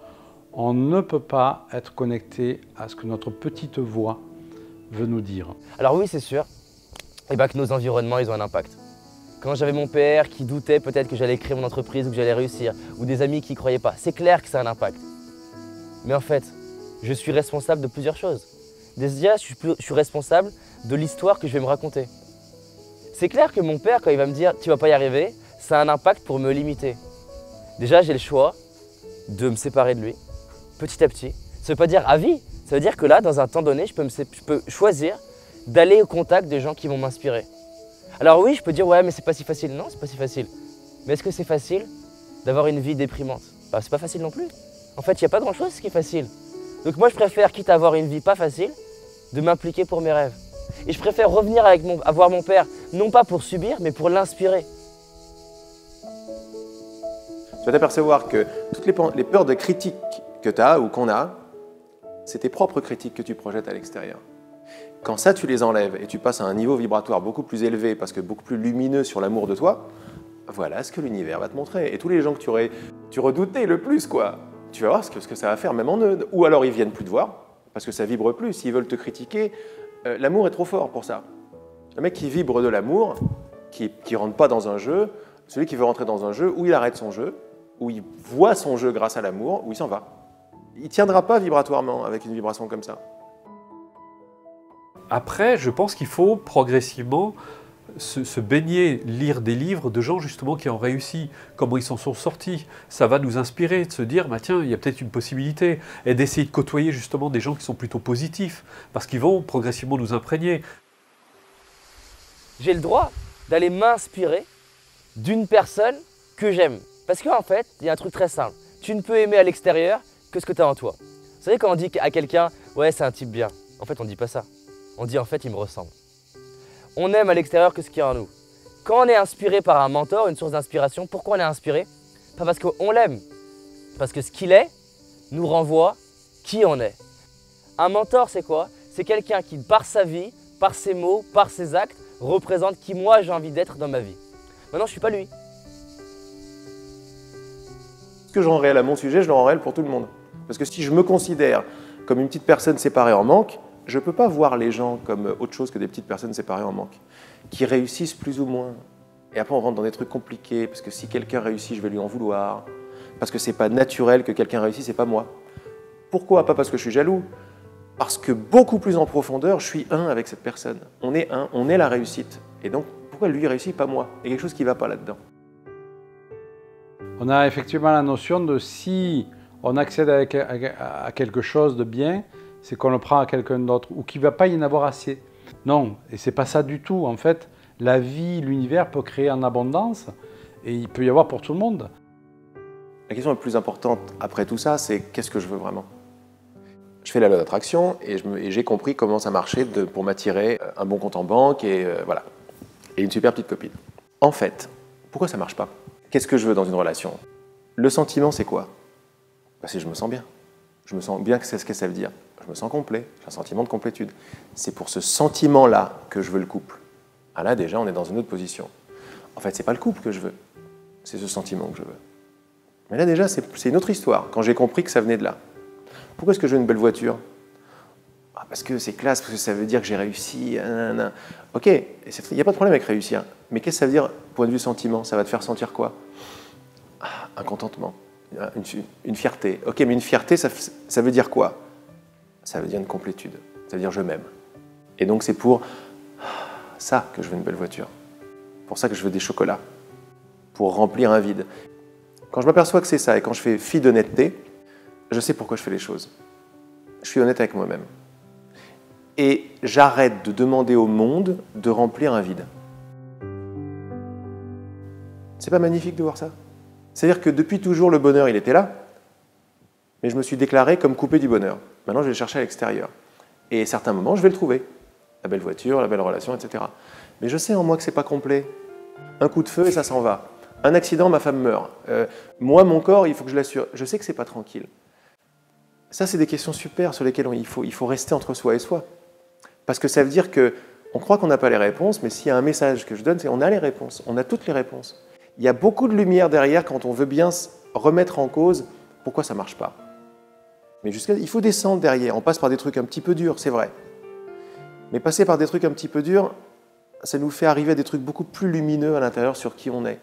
on ne peut pas être connecté à ce que notre petite voix veut nous dire. Alors oui, c'est sûr que nos environnements, ils ont un impact. Quand j'avais mon père qui doutait peut-être que j'allais créer mon entreprise ou que j'allais réussir, ou des amis qui ne croyaient pas, c'est clair que ça a un impact. Mais en fait, je suis responsable de plusieurs choses. Déjà, je suis responsable de l'histoire que je vais me raconter. C'est clair que mon père, quand il va me dire « tu vas pas y arriver », ça a un impact pour me limiter. Déjà, j'ai le choix de me séparer de lui, petit à petit. Ça ne veut pas dire à vie, ça veut dire que là, dans un temps donné, je peux choisir d'aller au contact des gens qui vont m'inspirer. Alors oui, je peux dire « ouais, mais c'est pas si facile ». Non, c'est pas si facile. Mais est-ce que c'est facile d'avoir une vie déprimante? Bah, c'est pas facile non plus. En fait, il n'y a pas grand-chose qui est facile. Donc moi, je préfère, quitte à avoir une vie pas facile, de m'impliquer pour mes rêves. Et je préfère revenir à voir mon père, non pas pour subir, mais pour l'inspirer. Tu vas t'apercevoir que toutes les peurs de critique que tu as ou qu'on a, c'est tes propres critiques que tu projettes à l'extérieur. Quand ça, tu les enlèves et tu passes à un niveau vibratoire beaucoup plus élevé, parce que beaucoup plus lumineux sur l'amour de toi, voilà ce que l'univers va te montrer. Et tous les gens que tu redoutais le plus, quoi, tu vas voir ce que ça va faire, même en eux. Ou alors ils viennent plus te voir, parce que ça vibre plus. S'ils veulent te critiquer, l'amour est trop fort pour ça. Le mec qui vibre de l'amour, qui ne rentre pas dans un jeu, celui qui veut rentrer dans un jeu, où il arrête son jeu, où il voit son jeu grâce à l'amour, où il s'en va. Il ne tiendra pas vibratoirement avec une vibration comme ça. Après, je pense qu'il faut progressivement se baigner, lire des livres de gens justement qui ont réussi, comment ils s'en sont sortis. Ça va nous inspirer de se dire, bah, tiens, il y a peut-être une possibilité, et d'essayer de côtoyer justement des gens qui sont plutôt positifs, parce qu'ils vont progressivement nous imprégner. J'ai le droit d'aller m'inspirer d'une personne que j'aime. Parce qu'en fait, il y a un truc très simple. Tu ne peux aimer à l'extérieur que ce que tu as en toi. Vous savez, quand on dit à quelqu'un, ouais, c'est un type bien, en fait, on ne dit pas ça. On dit, en fait, il me ressemble. On aime à l'extérieur que ce qu'il y a en nous. Quand on est inspiré par un mentor, une source d'inspiration, pourquoi on est inspiré? Pas parce qu'on l'aime, parce que ce qu'il est nous renvoie qui on est. Un mentor, c'est quoi? C'est quelqu'un qui, par sa vie, par ses mots, par ses actes, représente qui moi j'ai envie d'être dans ma vie. Maintenant, je ne suis pas lui. Ce que je rends réel à mon sujet, je le rends réel pour tout le monde. Parce que si je me considère comme une petite personne séparée en manque, je ne peux pas voir les gens comme autre chose que des petites personnes séparées en manque, qui réussissent plus ou moins. Et après, on rentre dans des trucs compliqués, parce que si quelqu'un réussit, je vais lui en vouloir. parce que c'est pas naturel que quelqu'un réussisse, c'est pas moi. Pourquoi? Pas parce que je suis jaloux, parce que beaucoup plus en profondeur, je suis un avec cette personne. On est un, on est la réussite. Et donc, pourquoi lui réussit, pas moi? Il y a quelque chose qui ne va pas là-dedans. On a effectivement la notion de si on accède à quelque chose de bien, c'est qu'on le prend à quelqu'un d'autre ou qu'il ne va pas y en avoir assez. Non, et c'est pas ça du tout. En fait, la vie, l'univers peut créer en abondance et il peut y avoir pour tout le monde. La question la plus importante après tout ça, c'est qu'est-ce que je veux vraiment? Je fais la loi d'attraction et j'ai compris comment ça marchait pour m'attirer un bon compte en banque et voilà. Et une super petite copine. En fait, pourquoi ça ne marche pas? Qu'est-ce que je veux dans une relation? Le sentiment, c'est quoi? C'est je me sens bien. Je me sens bien, c'est ce que ça veut dire. Je me sens complet, j'ai un sentiment de complétude. C'est pour ce sentiment-là que je veux le couple. Ah là, déjà, on est dans une autre position. En fait, ce n'est pas le couple que je veux, c'est ce sentiment que je veux. Mais là, déjà, c'est une autre histoire, quand j'ai compris que ça venait de là. Pourquoi est-ce que je veux une belle voiture? Parce que c'est classe, parce que ça veut dire que j'ai réussi. Nanana. Ok, il n'y a pas de problème avec réussir. Mais qu'est-ce que ça veut dire, point de vue sentiment? Ça va te faire sentir quoi? Un contentement, une fierté. Ok, mais une fierté, ça veut dire quoi? Ça veut dire une complétude. Ça veut dire je m'aime. Et donc c'est pour ça que je veux une belle voiture. Pour ça que je veux des chocolats. Pour remplir un vide. Quand je m'aperçois que c'est ça, et quand je fais fi d'honnêteté, je sais pourquoi je fais les choses. Je suis honnête avec moi-même. Et j'arrête de demander au monde de remplir un vide. C'est pas magnifique de voir ça? C'est-à-dire que depuis toujours, le bonheur, il était là, mais je me suis déclaré comme coupé du bonheur. Maintenant, je vais le chercher à l'extérieur. Et à certains moments, je vais le trouver. La belle voiture, la belle relation, etc. Mais je sais en moi que c'est pas complet. Un coup de feu et ça s'en va. Un accident, ma femme meurt. Moi, mon corps, il faut que je l'assure. Je sais que c'est pas tranquille. Ça, c'est des questions super sur lesquelles il faut rester entre soi et soi. Parce que ça veut dire qu'on croit qu'on n'a pas les réponses, mais s'il y a un message que je donne, c'est qu'on a les réponses, on a toutes les réponses. Il y a beaucoup de lumière derrière quand on veut bien remettre en cause pourquoi ça ne marche pas. Mais il faut descendre derrière, on passe par des trucs un petit peu durs, c'est vrai. Mais passer par des trucs un petit peu durs, ça nous fait arriver à des trucs beaucoup plus lumineux à l'intérieur sur qui on est.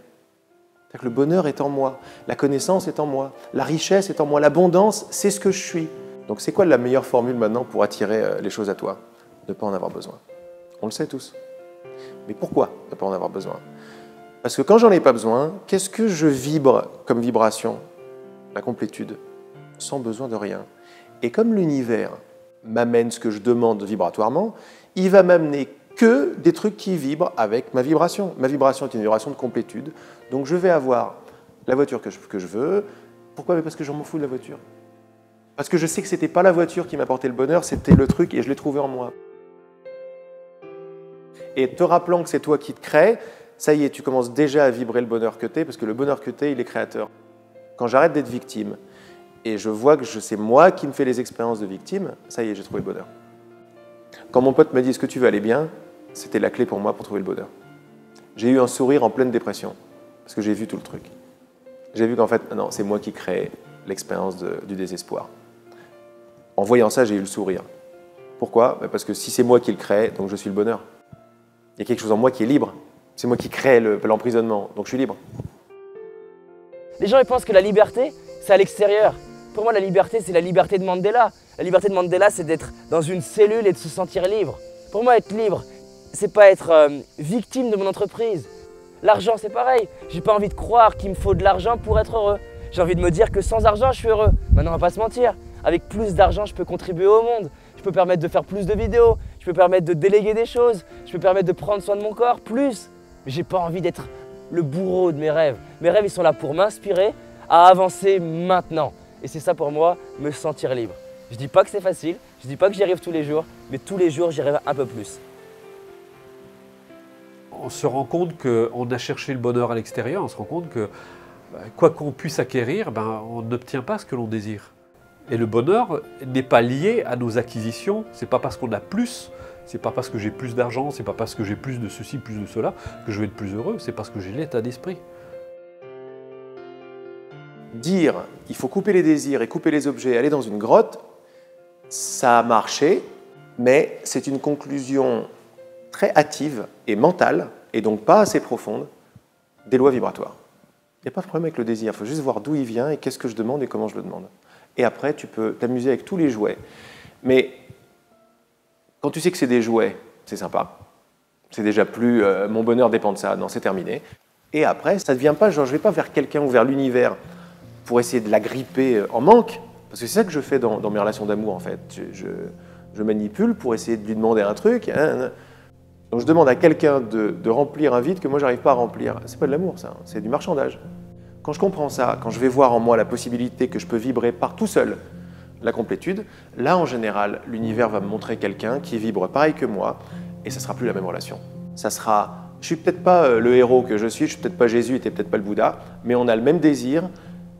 C'est-à-dire que le bonheur est en moi, la connaissance est en moi, la richesse est en moi, l'abondance, c'est ce que je suis. Donc c'est quoi la meilleure formule maintenant pour attirer les choses à toi? De ne pas en avoir besoin. On le sait tous. Mais pourquoi ne pas en avoir besoin? Parce que quand j'en ai pas besoin, qu'est-ce que je vibre comme vibration? La complétude, sans besoin de rien. Et comme l'univers m'amène ce que je demande vibratoirement, il va m'amener que des trucs qui vibrent avec ma vibration. Ma vibration est une vibration de complétude, donc je vais avoir la voiture que je veux. Pourquoi? Parce que je m'en fous de la voiture. Parce que je sais que ce n'était pas la voiture qui m'apportait le bonheur, c'était le truc et je l'ai trouvé en moi. Et te rappelant que c'est toi qui te crée, ça y est, tu commences déjà à vibrer le bonheur que tu es, parce que le bonheur que tu es, il est créateur. Quand j'arrête d'être victime, et je vois que c'est moi qui me fais les expériences de victime, ça y est, j'ai trouvé le bonheur. Quand mon pote m'a dit « Est-ce que tu vas aller bien ?», c'était la clé pour moi pour trouver le bonheur. J'ai eu un sourire en pleine dépression, parce que j'ai vu tout le truc. J'ai vu qu'en fait, non, c'est moi qui crée l'expérience du désespoir. En voyant ça, j'ai eu le sourire. Pourquoi? Parce que si c'est moi qui le crée, donc je suis le bonheur. Il y a quelque chose en moi qui est libre. C'est moi qui crée l'emprisonnement, donc je suis libre. Les gens ils pensent que la liberté, c'est à l'extérieur. Pour moi, la liberté, c'est la liberté de Mandela. La liberté de Mandela, c'est d'être dans une cellule et de se sentir libre. Pour moi, être libre, c'est pas être victime de mon entreprise. L'argent, c'est pareil. J'ai pas envie de croire qu'il me faut de l'argent pour être heureux. J'ai envie de me dire que sans argent, je suis heureux. Maintenant, on va pas se mentir. Avec plus d'argent, je peux contribuer au monde. Je peux permettre de faire plus de vidéos. Je peux permettre de déléguer des choses. Je peux permettre de prendre soin de mon corps, plus. Mais j'ai pas envie d'être le bourreau de mes rêves. Mes rêves, ils sont là pour m'inspirer à avancer maintenant. Et c'est ça pour moi, me sentir libre. Je dis pas que c'est facile, je dis pas que j'y arrive tous les jours, mais tous les jours, j'y arrive un peu plus. On se rend compte qu'on a cherché le bonheur à l'extérieur, on se rend compte que quoi qu'on puisse acquérir, on n'obtient pas ce que l'on désire. Et le bonheur n'est pas lié à nos acquisitions, c'est pas parce qu'on a plus, c'est pas parce que j'ai plus d'argent, c'est pas parce que j'ai plus de ceci, plus de cela, que je vais être plus heureux, c'est parce que j'ai l'état d'esprit. Dire il faut couper les désirs et couper les objets, aller dans une grotte, ça a marché, mais c'est une conclusion très hâtive et mentale, et donc pas assez profonde, des lois vibratoires. Il n'y a pas de problème avec le désir, il faut juste voir d'où il vient et qu'est-ce que je demande et comment je le demande. Et après, tu peux t'amuser avec tous les jouets. Mais quand tu sais que c'est des jouets, c'est sympa. C'est déjà plus mon bonheur dépend de ça, non, c'est terminé. Et après, ça ne devient pas genre je ne vais pas vers quelqu'un ou vers l'univers pour essayer de l'agripper en manque, parce que c'est ça que je fais dans mes relations d'amour en fait. Je manipule pour essayer de lui demander un truc. Donc je demande à quelqu'un de remplir un vide que moi j'arrive pas à remplir. C'est pas de l'amour ça, c'est du marchandage. Quand je comprends ça, quand je vais voir en moi la possibilité que je peux vibrer par tout seul la complétude, là en général l'univers va me montrer quelqu'un qui vibre pareil que moi et ça sera plus la même relation. Ça sera, je suis peut-être pas le héros que je suis peut-être pas Jésus et t'es peut-être pas le Bouddha, mais on a le même désir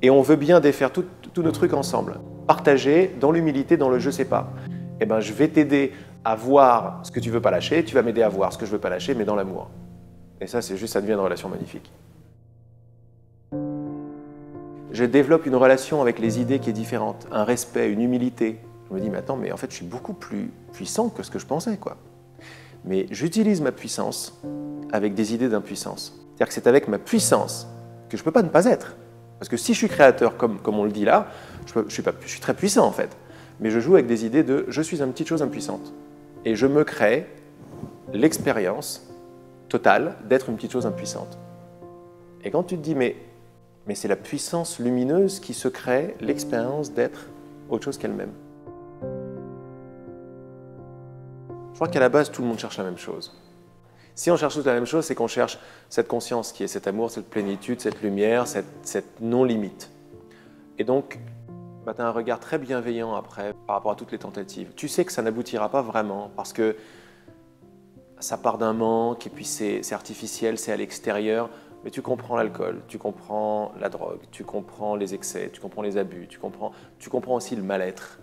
et on veut bien défaire tous nos trucs ensemble. Partager dans l'humilité, dans le je sais pas. Eh ben je vais t'aider à voir ce que tu veux pas lâcher, tu vas m'aider à voir ce que je veux pas lâcher, mais dans l'amour. Et ça, c'est juste, ça devient une relation magnifique. Je développe une relation avec les idées qui est différente, un respect, une humilité. Je me dis, mais attends, mais en fait, je suis beaucoup plus puissant que ce que je pensais, quoi. Mais j'utilise ma puissance avec des idées d'impuissance. C'est-à-dire que c'est avec ma puissance que je ne peux pas ne pas être. Parce que si je suis créateur, comme on le dit là, je suis très puissant, en fait. Mais je joue avec des idées de « je suis une petite chose impuissante ». Et je me crée l'expérience totale d'être une petite chose impuissante. Et quand tu te dis « mais c'est la puissance lumineuse qui se crée l'expérience d'être autre chose qu'elle-même ». Je crois qu'à la base, tout le monde cherche la même chose. Si on cherche toute la même chose, c'est qu'on cherche cette conscience qui est cet amour, cette plénitude, cette lumière, cette non-limite. Et donc, tu as un regard très bienveillant après par rapport à toutes les tentatives. Tu sais que ça n'aboutira pas vraiment parce que ça part d'un manque et puis c'est artificiel, c'est à l'extérieur. Mais tu comprends l'alcool, tu comprends la drogue, tu comprends les excès, tu comprends les abus, tu comprends aussi le mal-être.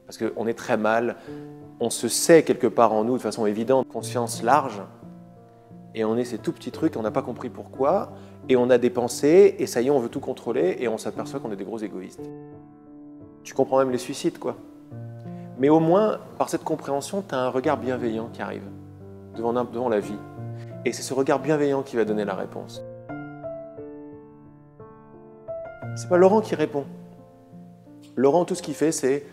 Parce qu'on est très mal, on se sait quelque part en nous de façon évidente, conscience large, et on est ces tout petits trucs, on n'a pas compris pourquoi, et on a des pensées, et ça y est, on veut tout contrôler, et on s'aperçoit qu'on est des gros égoïstes. Tu comprends même les suicides, quoi. Mais au moins, par cette compréhension, tu as un regard bienveillant qui arrive devant la vie. Et c'est ce regard bienveillant qui va donner la réponse. C'est pas Laurent qui répond. Laurent, tout ce qu'il fait, c'est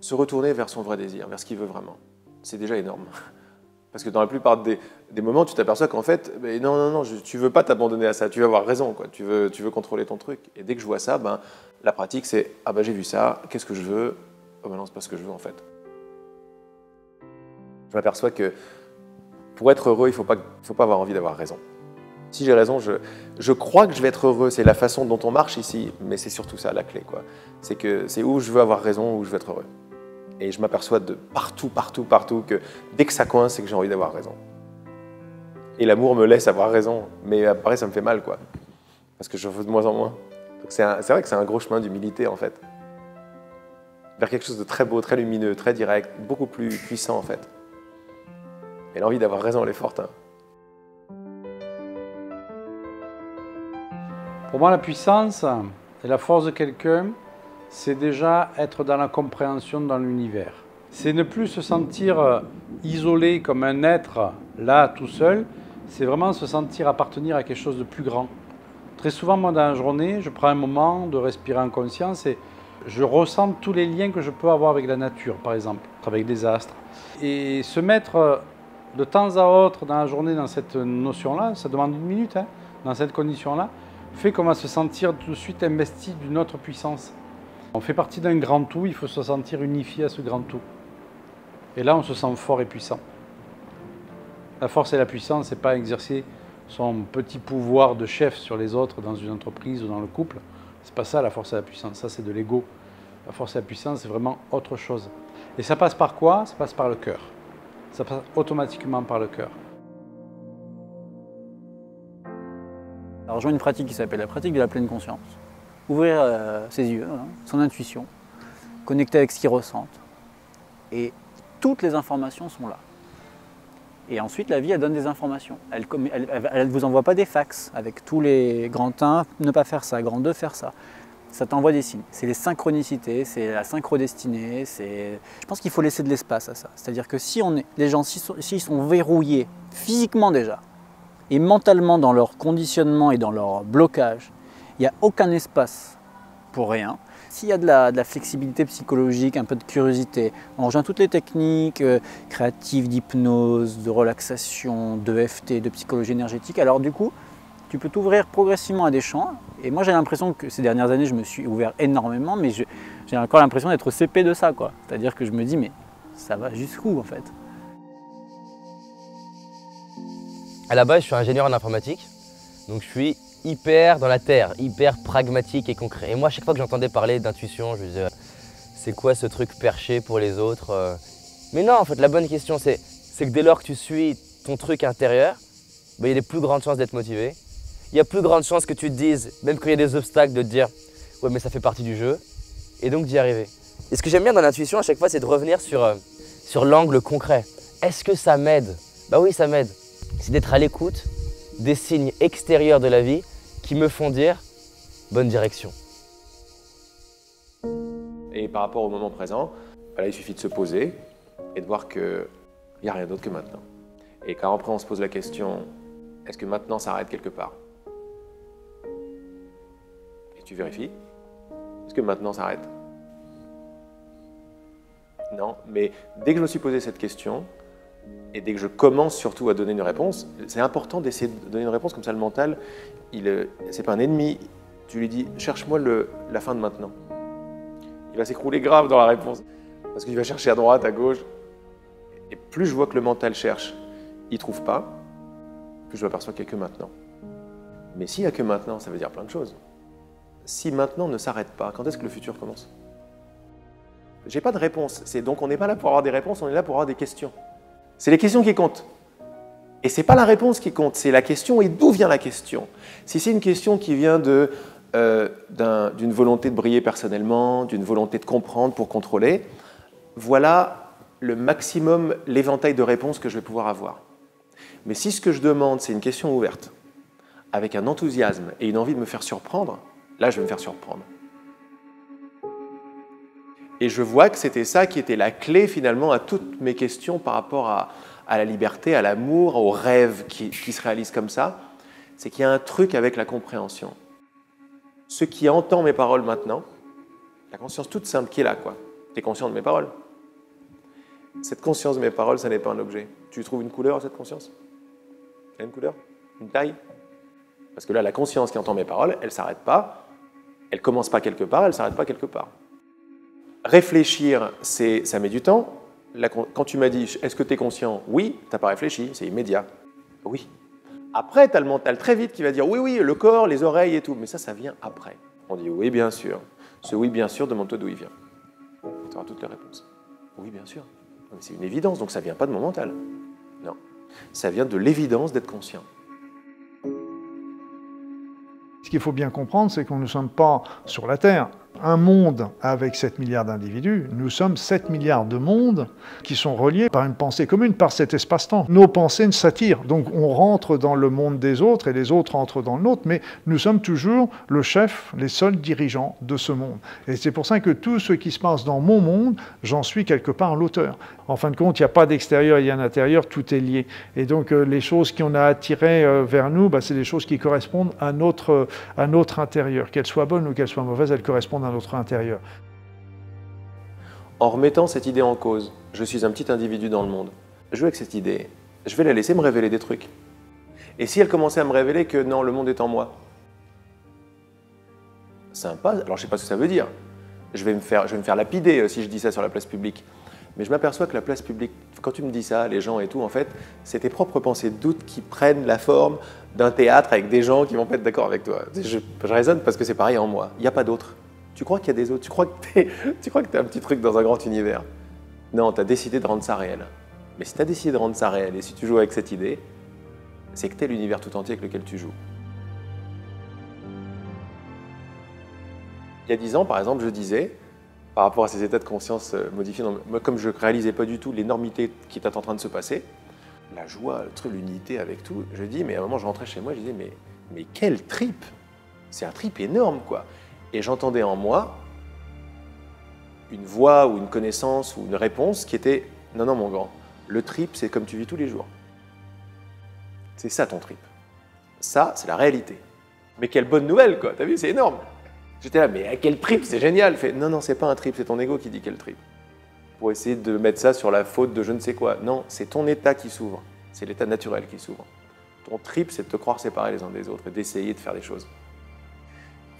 se retourner vers son vrai désir, vers ce qu'il veut vraiment. C'est déjà énorme. Parce que dans la plupart des moments, tu t'aperçois qu'en fait, non, tu veux pas t'abandonner à ça, tu veux avoir raison, quoi. Tu veux contrôler ton truc. Et dès que je vois ça, la pratique, c'est « Ah j'ai vu ça, qu'est-ce que je veux ?» Oh non, c'est pas ce que je veux en fait. Je m'aperçois que pour être heureux, il faut pas avoir envie d'avoir raison. Si j'ai raison, je crois que je vais être heureux, c'est la façon dont on marche ici, mais c'est surtout ça la clé, quoi. C'est où je veux avoir raison, où je veux être heureux. Et je m'aperçois de partout que dès que ça coince, c'est que j'ai envie d'avoir raison. Et l'amour me laisse avoir raison, mais après ça me fait mal, quoi. Parce que je veux de moins en moins. Donc c'est vrai que c'est un gros chemin d'humilité, en fait. Vers quelque chose de très beau, très lumineux, très direct, beaucoup plus puissant, en fait. Et l'envie d'avoir raison, elle est forte, hein. Pour moi, la puissance et la force de quelqu'un, c'est déjà être dans la compréhension dans l'univers. C'est ne plus se sentir isolé comme un être là, tout seul. C'est vraiment se sentir appartenir à quelque chose de plus grand. Très souvent, moi, dans la journée, je prends un moment de respirer en conscience et je ressens tous les liens que je peux avoir avec la nature, par exemple, avec les astres. Et se mettre de temps à autre dans la journée dans cette notion-là, ça demande 1 minute, hein, dans cette condition-là, fait qu'on va se sentir tout de suite investi d'une autre puissance. On fait partie d'un grand tout, il faut se sentir unifié à ce grand tout. Et là, on se sent fort et puissant. La force et la puissance, ce n'est pas exercer son petit pouvoir de chef sur les autres dans une entreprise ou dans le couple. C'est pas ça la force et la puissance, ça c'est de l'ego. La force et la puissance, c'est vraiment autre chose. Et ça passe par quoi? Ça passe par le cœur. Ça passe automatiquement par le cœur. Alors, je rejoins une pratique qui s'appelle la pratique de la pleine conscience. Ouvrir ses yeux, son intuition, connecter avec ce qu'il ressent. Et toutes les informations sont là. Et ensuite, la vie, elle donne des informations. Elle ne vous envoie pas des fax avec tous les grand 1, ne pas faire ça, grand 2, faire ça. Ça t'envoie des signes. C'est les synchronicités, c'est la synchrodestinée. Je pense qu'il faut laisser de l'espace à ça. C'est-à-dire que si les gens s'ils sont verrouillés physiquement déjà, Et mentalement, dans leur conditionnement et dans leur blocage, il n'y a aucun espace pour rien. S'il y a de la flexibilité psychologique, un peu de curiosité, on rejoint toutes les techniques créatives d'hypnose, de relaxation, d'EFT, de psychologie énergétique. Alors du coup, tu peux t'ouvrir progressivement à des champs. Et moi, j'ai l'impression que ces dernières années, je me suis ouvert énormément, mais j'ai encore l'impression d'être CP de ça, quoi. C'est-à-dire que je me dis, mais ça va jusqu'où en fait? À la base, je suis ingénieur en informatique, donc je suis hyper dans la terre, hyper pragmatique et concret. Et moi, à chaque fois que j'entendais parler d'intuition, je me disais, c'est quoi ce truc perché pour les autres? Mais non, en fait, la bonne question, c'est que dès lors que tu suis ton truc intérieur, il y a des plus grandes chances d'être motivé. Il y a plus grandes chances que tu te dises, même quand il y a des obstacles, de te dire, ouais, mais ça fait partie du jeu, et donc d'y arriver. Et ce que j'aime bien dans l'intuition, à chaque fois, c'est de revenir sur l'angle concret. Est-ce que ça m'aide? Bah oui, ça m'aide. C'est d'être à l'écoute des signes extérieurs de la vie qui me font dire bonne direction. Et par rapport au moment présent, là, il suffit de se poser et de voir qu'il n'y a rien d'autre que maintenant. Et quand après on se pose la question, est-ce que maintenant ça arrête quelque part? Et tu vérifies, est-ce que maintenant ça arrête? Non, mais dès que je me suis posé cette question, et dès que je commence surtout à donner une réponse, c'est important d'essayer de donner une réponse, comme ça le mental, c'est pas un ennemi. Tu lui dis, cherche-moi la fin de maintenant. Il va s'écrouler grave dans la réponse, parce qu'il va chercher à droite, à gauche. Et plus je vois que le mental cherche, il ne trouve pas, plus je m'aperçois qu'il n'y a que maintenant. Mais s'il n'y a que maintenant, ça veut dire plein de choses. Si maintenant ne s'arrête pas, quand est-ce que le futur commence? J'ai pas de réponse. Donc on n'est pas là pour avoir des réponses, on est là pour avoir des questions. C'est les questions qui comptent. Et ce n'est pas la réponse qui compte, c'est la question et d'où vient la question. Si c'est une question qui vient d'une volonté de briller personnellement, d'une volonté de comprendre pour contrôler, voilà le maximum, l'éventail de réponses que je vais pouvoir avoir. Mais si ce que je demande, c'est une question ouverte, avec un enthousiasme et une envie de me faire surprendre, là, je vais me faire surprendre. Et je vois que c'était ça qui était la clé finalement à toutes mes questions par rapport à la liberté, à l'amour, aux rêves qui se réalisent comme ça. C'est qu'il y a un truc avec la compréhension. Ce qui entend mes paroles maintenant, la conscience toute simple qui est là, quoi. Tu es conscient de mes paroles. Cette conscience de mes paroles, ça n'est pas un objet. Tu trouves une couleur à cette conscience? Il y a une couleur? Une taille? Parce que là, la conscience qui entend mes paroles, elle ne s'arrête pas. Elle ne commence pas quelque part, elle ne s'arrête pas quelque part. Réfléchir, ça met du temps. Quand tu m'as dit, est-ce que tu es conscient? Oui, tu n'as pas réfléchi, c'est immédiat. Oui. Après, tu as le mental très vite qui va dire, oui, oui, le corps, les oreilles et tout. Mais ça vient après. On dit, oui, bien sûr. Ce oui, bien sûr, demande-toi d'où il vient. Tu auras toutes les réponses. Oui, bien sûr. C'est une évidence, donc ça ne vient pas de mon mental. Non. Ça vient de l'évidence d'être conscient. Ce qu'il faut bien comprendre, c'est qu'on ne sommes pas sur la Terre. Un monde avec 7 milliards d'individus, nous sommes 7 milliards de mondes qui sont reliés par une pensée commune, par cet espace-temps. Nos pensées s'attirent, donc on rentre dans le monde des autres et les autres entrent dans le nôtre, mais nous sommes toujours le chef, les seuls dirigeants de ce monde. Et c'est pour ça que tout ce qui se passe dans mon monde, j'en suis quelque part l'auteur. En fin de compte, il n'y a pas d'extérieur, il y a un intérieur, tout est lié. Et donc les choses qu'on a attirées vers nous, c'est des choses qui correspondent à notre intérieur. Qu'elles soient bonnes ou qu'elles soient mauvaises, elles correspondent à notre intérieur. En remettant cette idée en cause, je suis un petit individu dans le monde, je veux avec cette idée, je vais la laisser me révéler des trucs. Et si elle commençait à me révéler que non, le monde est en moi, sympa, alors je ne sais pas ce que ça veut dire, je vais me faire lapider si je dis ça sur la place publique, mais je m'aperçois que la place publique, quand tu me dis ça, les gens et tout, en fait, c'est tes propres pensées de doute qui prennent la forme d'un théâtre avec des gens qui vont pas être d'accord avec toi. Je raisonne parce que c'est pareil en moi, il n'y a pas d'autre. Tu crois qu'il y a des autres? Tu crois que tu es un petit truc dans un grand univers? Non, tu as décidé de rendre ça réel. Mais si tu as décidé de rendre ça réel et si tu joues avec cette idée, c'est que tu es l'univers tout entier avec lequel tu joues. Il y a 10 ans, par exemple, je disais, par rapport à ces états de conscience modifiés, moi, comme je ne réalisais pas du tout l'énormité qui était en train de se passer, la joie, l'unité avec tout, je dis, mais à un moment, je rentrais chez moi, je disais, mais quel trip! C'est un trip énorme, quoi. Et j'entendais en moi une voix ou une connaissance ou une réponse qui était « Non, non, mon grand, le trip, c'est comme tu vis tous les jours. C'est ça ton trip. Ça, c'est la réalité. Mais quelle bonne nouvelle, quoi. T'as vu, c'est énorme. J'étais là, mais à quel trip, c'est génial. Fait, non, non, c'est pas un trip, c'est ton ego qui dit quel trip. Pour essayer de mettre ça sur la faute de je ne sais quoi. Non, c'est ton état qui s'ouvre. C'est l'état naturel qui s'ouvre. Ton trip, c'est de te croire séparés les uns des autres et d'essayer de faire des choses.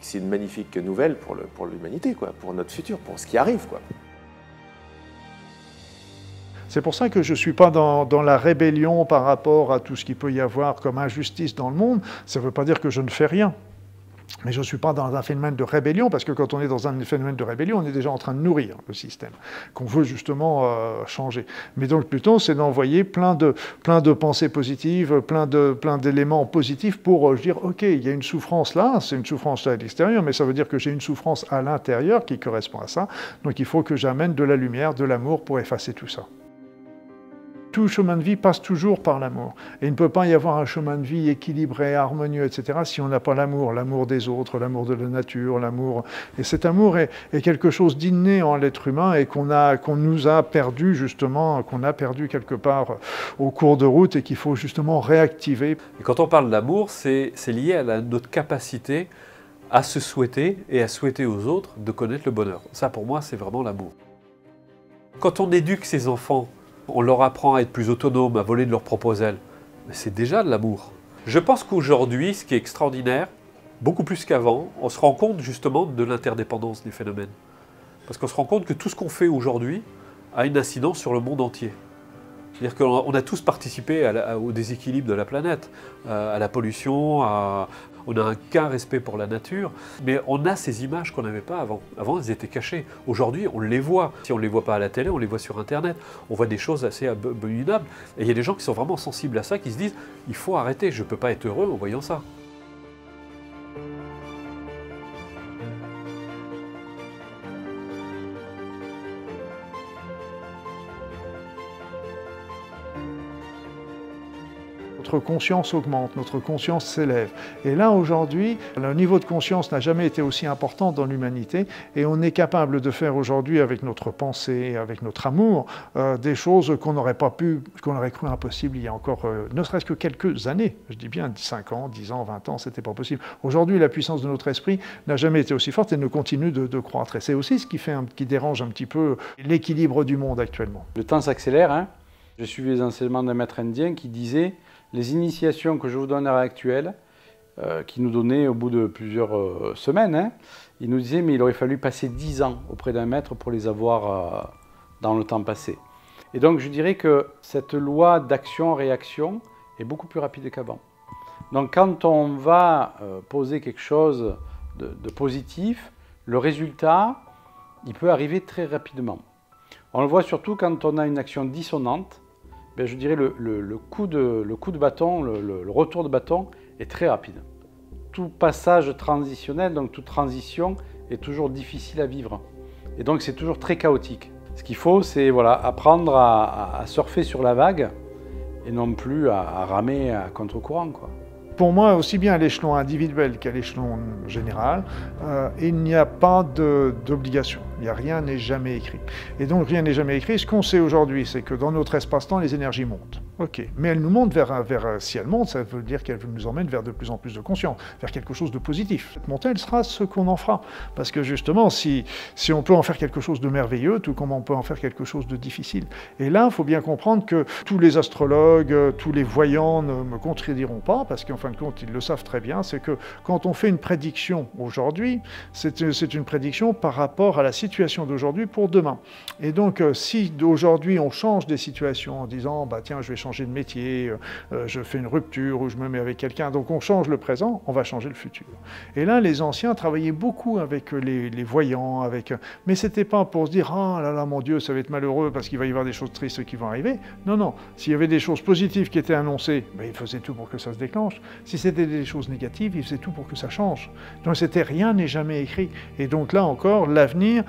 C'est une magnifique nouvelle pour l'humanité, quoi, pour notre futur, pour ce qui arrive, quoi. C'est pour ça que je ne suis pas dans la rébellion par rapport à tout ce qu'il peut y avoir comme injustice dans le monde. Ça ne veut pas dire que je ne fais rien. Mais je ne suis pas dans un phénomène de rébellion, parce que quand on est dans un phénomène de rébellion, on est déjà en train de nourrir le système, qu'on veut justement changer. Mais donc plutôt, c'est d'envoyer plein de pensées positives, plein d'éléments positifs pour dire, OK, il y a une souffrance là, c'est une souffrance là à l'extérieur, mais ça veut dire que j'ai une souffrance à l'intérieur qui correspond à ça. Donc il faut que j'amène de la lumière, de l'amour pour effacer tout ça. Tout chemin de vie passe toujours par l'amour. Et il ne peut pas y avoir un chemin de vie équilibré, harmonieux, etc., si on n'a pas l'amour des autres, l'amour de la nature, l'amour. Et cet amour est quelque chose d'inné en l'être humain et qu'on nous a perdu justement, qu'on a perdu quelque part au cours de route et qu'il faut justement réactiver. Et quand on parle d'amour, c'est lié à notre capacité à se souhaiter et à souhaiter aux autres de connaître le bonheur. Ça, pour moi, c'est vraiment l'amour. Quand on éduque ses enfants, on leur apprend à être plus autonomes, à voler de leurs propres ailes. Mais c'est déjà de l'amour. Je pense qu'aujourd'hui, ce qui est extraordinaire, beaucoup plus qu'avant, on se rend compte justement de l'interdépendance des phénomènes. Parce qu'on se rend compte que tout ce qu'on fait aujourd'hui a une incidence sur le monde entier. C'est-à-dire qu'on a tous participé au déséquilibre de la planète, à la pollution, on a qu'un respect pour la nature, mais on a ces images qu'on n'avait pas avant. Avant, elles étaient cachées. Aujourd'hui, on les voit. Si on ne les voit pas à la télé, on les voit sur Internet. On voit des choses assez abominables. Et il y a des gens qui sont vraiment sensibles à ça, qui se disent « il faut arrêter, je ne peux pas être heureux en voyant ça ». Notre conscience augmente, notre conscience s'élève. Et là, aujourd'hui, le niveau de conscience n'a jamais été aussi important dans l'humanité et on est capable de faire aujourd'hui, avec notre pensée, avec notre amour, des choses qu'on n'aurait pas pu, qu'on aurait cru impossible il y a encore, ne serait-ce que quelques années. Je dis bien 5 ans, 10 ans, 20 ans, c'était pas possible. Aujourd'hui, la puissance de notre esprit n'a jamais été aussi forte et ne continue de croître. Et c'est aussi ce qui dérange un petit peu l'équilibre du monde actuellement. Le temps s'accélère, hein. Je suivais les enseignements d'un maître indien qui disait « Les initiations que je vous donne à l'heure actuelle, qui nous donnait au bout de plusieurs semaines, hein, il nous disait « mais il aurait fallu passer 10 ans auprès d'un maître pour les avoir dans le temps passé ». Et donc je dirais que cette loi d'action-réaction est beaucoup plus rapide qu'avant. Donc quand on va poser quelque chose de positif, le résultat, il peut arriver très rapidement. On le voit surtout quand on a une action dissonante. Ben, je dirais le coup de bâton, le retour de bâton est très rapide. Tout passage transitionnel, donc toute transition, est toujours difficile à vivre. Et donc c'est toujours très chaotique. Ce qu'il faut, c'est voilà, apprendre à surfer sur la vague et non plus à ramer à contre-courant, quoi. Pour moi, aussi bien à l'échelon individuel qu'à l'échelon général, il n'y a pas d'obligation. Rien n'est jamais écrit. Et donc rien n'est jamais écrit. Ce qu'on sait aujourd'hui, c'est que dans notre espace-temps, les énergies montent. Ok, mais elles nous montent si elles montent, ça veut dire qu'elles nous emmènent vers de plus en plus de conscience, vers quelque chose de positif. Cette montée, elle sera ce qu'on en fera. Parce que justement, si on peut en faire quelque chose de merveilleux, tout comme on peut en faire quelque chose de difficile. Et là, il faut bien comprendre que tous les astrologues, tous les voyants ne me contrediront pas, parce qu'en fin de compte, ils le savent très bien, c'est que quand on fait une prédiction aujourd'hui, c'est une prédiction par rapport à la situation d'aujourd'hui pour demain. Et donc, si aujourd'hui on change des situations en disant, bah tiens, je vais changer de métier, je fais une rupture ou je me mets avec quelqu'un, donc on change le présent, on va changer le futur. Et là, les anciens travaillaient beaucoup avec les voyants, mais c'était pas pour se dire, ah là là, mon Dieu, ça va être malheureux parce qu'il va y avoir des choses tristes qui vont arriver. Non, non, s'il y avait des choses positives qui étaient annoncées, ben, ils faisaient tout pour que ça se déclenche. Si c'était des choses négatives, ils faisaient tout pour que ça change. Donc rien n'est jamais écrit. Et donc là encore, l'avenir,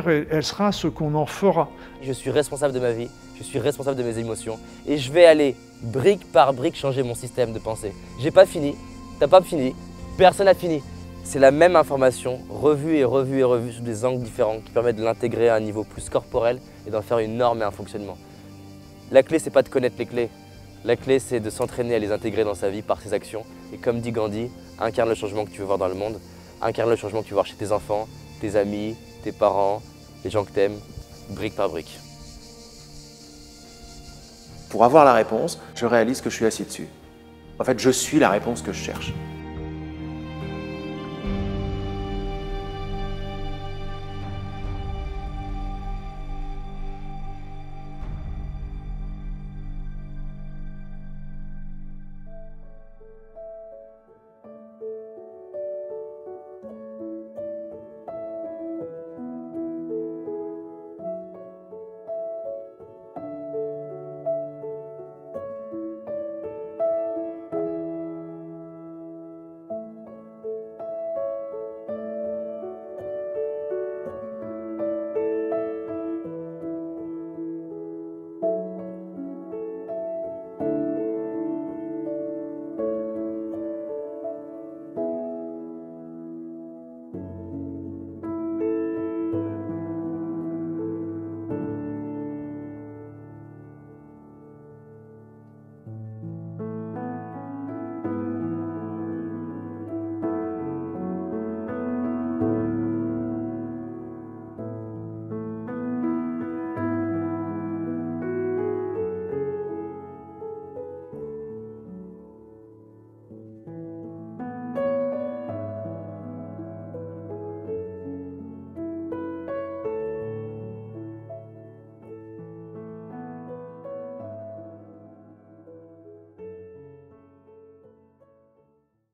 elle sera ce qu'on en fera. Je suis responsable de ma vie, je suis responsable de mes émotions et je vais aller brique par brique changer mon système de pensée. J'ai pas fini, t'as pas fini, personne n'a fini. C'est la même information, revue et revue et revue sous des angles différents qui permettent de l'intégrer à un niveau plus corporel et d'en faire une norme et un fonctionnement. La clé, c'est pas de connaître les clés. La clé, c'est de s'entraîner à les intégrer dans sa vie par ses actions. Et comme dit Gandhi, incarne le changement que tu veux voir dans le monde, incarne le changement que tu veux voir chez tes enfants, tes amis, tes parents, les gens que tu aimes, brique par brique. Pour avoir la réponse, je réalise que je suis assis dessus. En fait, je suis la réponse que je cherche.